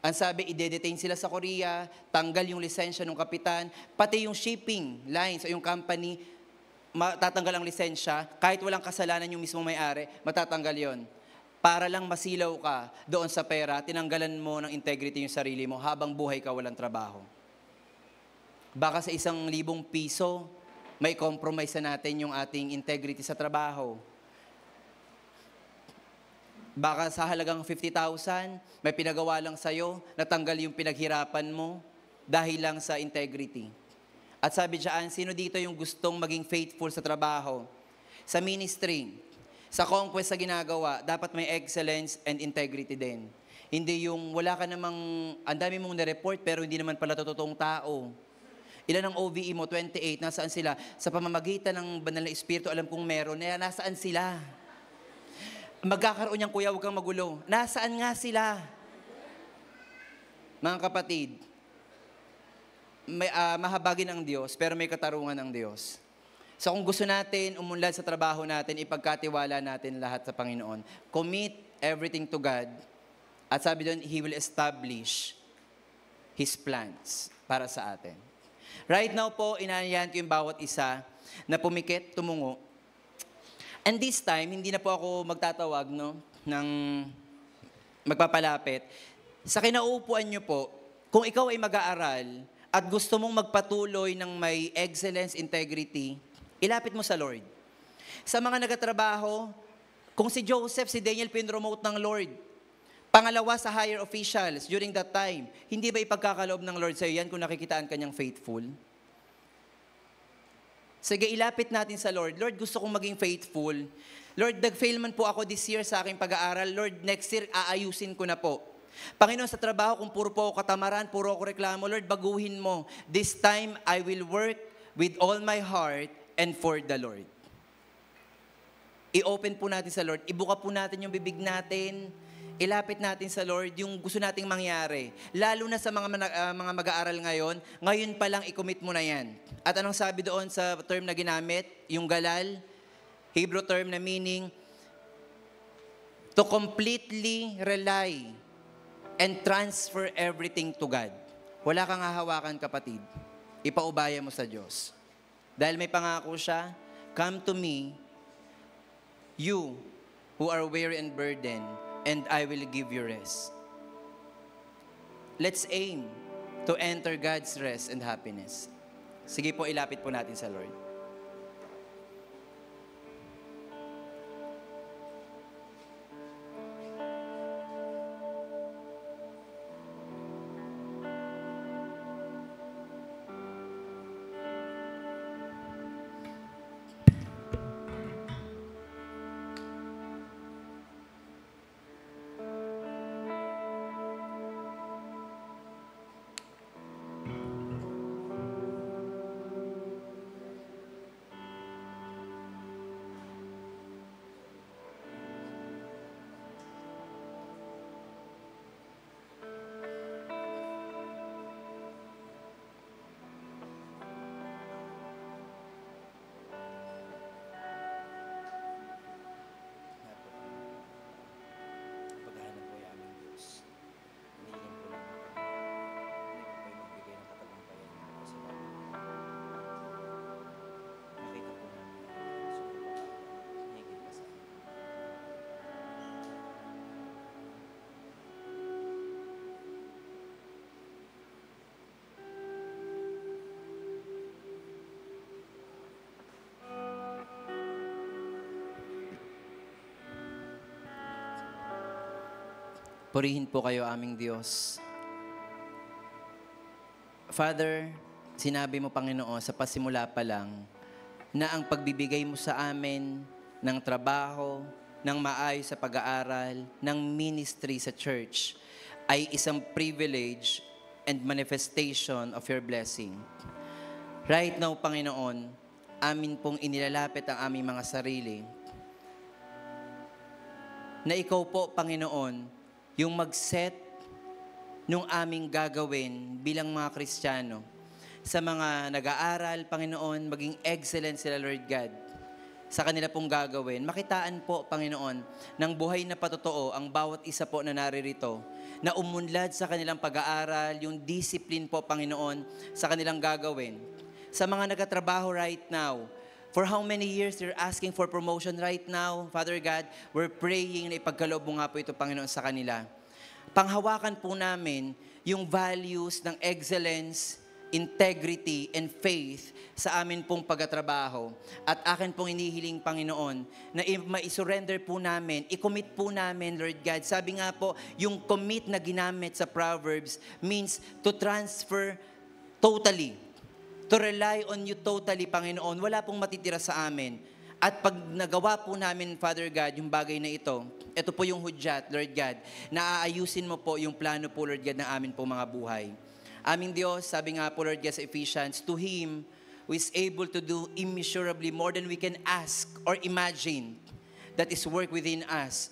Ang sabi, i-detain sila sa Korea, tanggal yung lisensya ng kapitan, pati yung shipping lines o yung company, matatanggal ang lisensya, kahit walang kasalanan yung mismong may-ari, matatanggal yon. Para lang masilaw ka doon sa pera, tinanggalan mo ng integrity yung sarili mo, habang buhay ka walang trabaho. Baka sa 1,000 piso, may compromise na natin yung ating integrity sa trabaho. Baka sa halagang 50,000, may pinagawa lang sa'yo, natanggal yung pinaghirapan mo dahil lang sa integrity. At sabi dyan, sino dito yung gustong maging faithful sa trabaho? Sa ministry, sa conquest sa ginagawa, dapat may excellence and integrity din. Hindi yung wala ka namang, ang dami mong na-report pero hindi naman pala totoong tao. Ilan ang OVE mo? 28. Nasaan sila? Sa pamamagitan ng banal na espiritu, alam kong meron. Nasaan sila? Magkakaroon niyang, kuya, huwag kang magulo. Nasaan nga sila? Mga kapatid, may, mahabagin ang Diyos, pero may katarungan ang Diyos. So kung gusto natin umunlad sa trabaho natin, ipagkatiwala natin lahat sa Panginoon. Commit everything to God. At sabi doon, He will establish His plans para sa atin. Right now po, inaanyahan ko yung bawat isa na pumikit, tumungo. And this time, hindi na po ako magtatawag ng magpapalapit. Sa kinauupuan nyo po, kung ikaw ay mag-aaral at gusto mong magpatuloy ng may excellence, integrity, ilapit mo sa Lord. Sa mga nagatrabaho, kung si Joseph, si Daniel, pinromote ng Lord. Pangalawa sa higher officials during that time, hindi ba ipagkakaloob ng Lord sa iyo yan kung nakikitaan kanyang faithful? Sige, ilapit natin sa Lord. Lord, gusto kong maging faithful. Lord, nag-fail man po ako this year sa aking pag-aaral. Lord, next year, aayusin ko na po. Panginoon, sa trabaho, kung puro po ako katamaran, puro ako reklamo, Lord, baguhin mo. This time, I will work with all my heart and for the Lord. I-open po natin sa Lord. Ibuka po natin yung bibig natin. Ilapit natin sa Lord yung gusto nating mangyari. Lalo na sa mga mag-aaral ngayon pa lang i-commit mo na yan. At anong sabi doon sa term na ginamit? Yung galal, Hebrew term na meaning, to completely rely and transfer everything to God. Wala kang hahawakan, kapatid. Ipaubaya mo sa Diyos. Dahil may pangako siya, come to me, you who are weary and burdened, and I will give you rest. Let's aim to enter God's rest and happiness. Sige po, ilapit po natin sa Lord. Purihin po kayo aming Diyos. Father, sinabi mo, Panginoon, sa pasimula pa lang, na ang pagbibigay mo sa amin ng trabaho, ng maayos sa pag-aaral, ng ministry sa church, ay isang privilege and manifestation of your blessing. Right now, Panginoon, amin pong inilalapit ang aming mga sarili, na ikaw po, Panginoon, yung mag-set nung aming gagawin bilang mga Kristiyano. Sa mga nag-aaral, Panginoon, maging excellent sila, Lord God, sa kanila pong gagawin. Makitaan po, Panginoon, ng buhay na patotoo ang bawat isa po na naririto, na umunlad sa kanilang pag-aaral, yung discipline po, Panginoon, sa kanilang gagawin. Sa mga nagtatrabaho right now, for how many years they're asking for promotion right now, Father God, we're praying na ipagkaloob mo nga po ito, Panginoon, sa kanila. Panghawakan po namin yung values ng excellence, integrity, and faith sa amin pong pagtatrabaho. At akin pong inihiling, Panginoon, na ma-surrender po namin, i-commit po namin, Lord God. Sabi nga po, yung commit na ginamit sa Proverbs means to transfer totally. To rely on you totally, Panginoon. Wala pong matitira sa amin. At pag nagawa po namin, Father God, yung bagay na ito po yung hudyat, Lord God, na aayusin mo po yung plano po, Lord God, ng amin po mga buhay. Aming Diyos, sabi nga po, Lord God, sa Ephesians, to Him who is able to do immeasurably more than we can ask or imagine, that is work within us.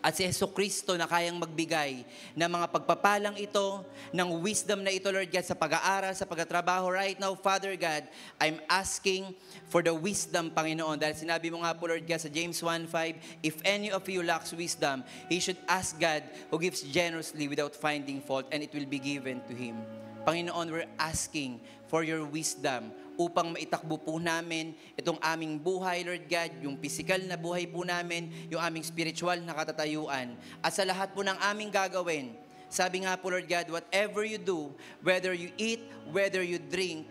At si Jesucristo na kayang magbigay ng mga pagpapalang ito, ng wisdom na ito, Lord God, sa pag-aaral, sa pagtatrabaho. Right now, Father God, I'm asking for the wisdom, Panginoon. Dahil sinabi mo nga po, Lord God, sa James 1:5, if any of you lacks wisdom, he should ask God who gives generously without finding fault, and it will be given to him. Panginoon, we're asking for your wisdom upang maitakbo po namin itong aming buhay, Lord God, yung physical na buhay po namin, yung aming spiritual na katatayuan. At sa lahat po ng aming gagawin, sabi nga po, Lord God, whatever you do, whether you eat, whether you drink,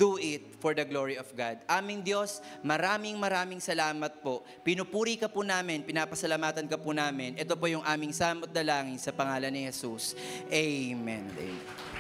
do it for the glory of God. Aming Diyos, maraming salamat po. Pinupuri ka po namin, pinapasalamatan ka po namin. Ito po yung aming samot dalangin sa pangalan ni Jesus. Amen. Amen.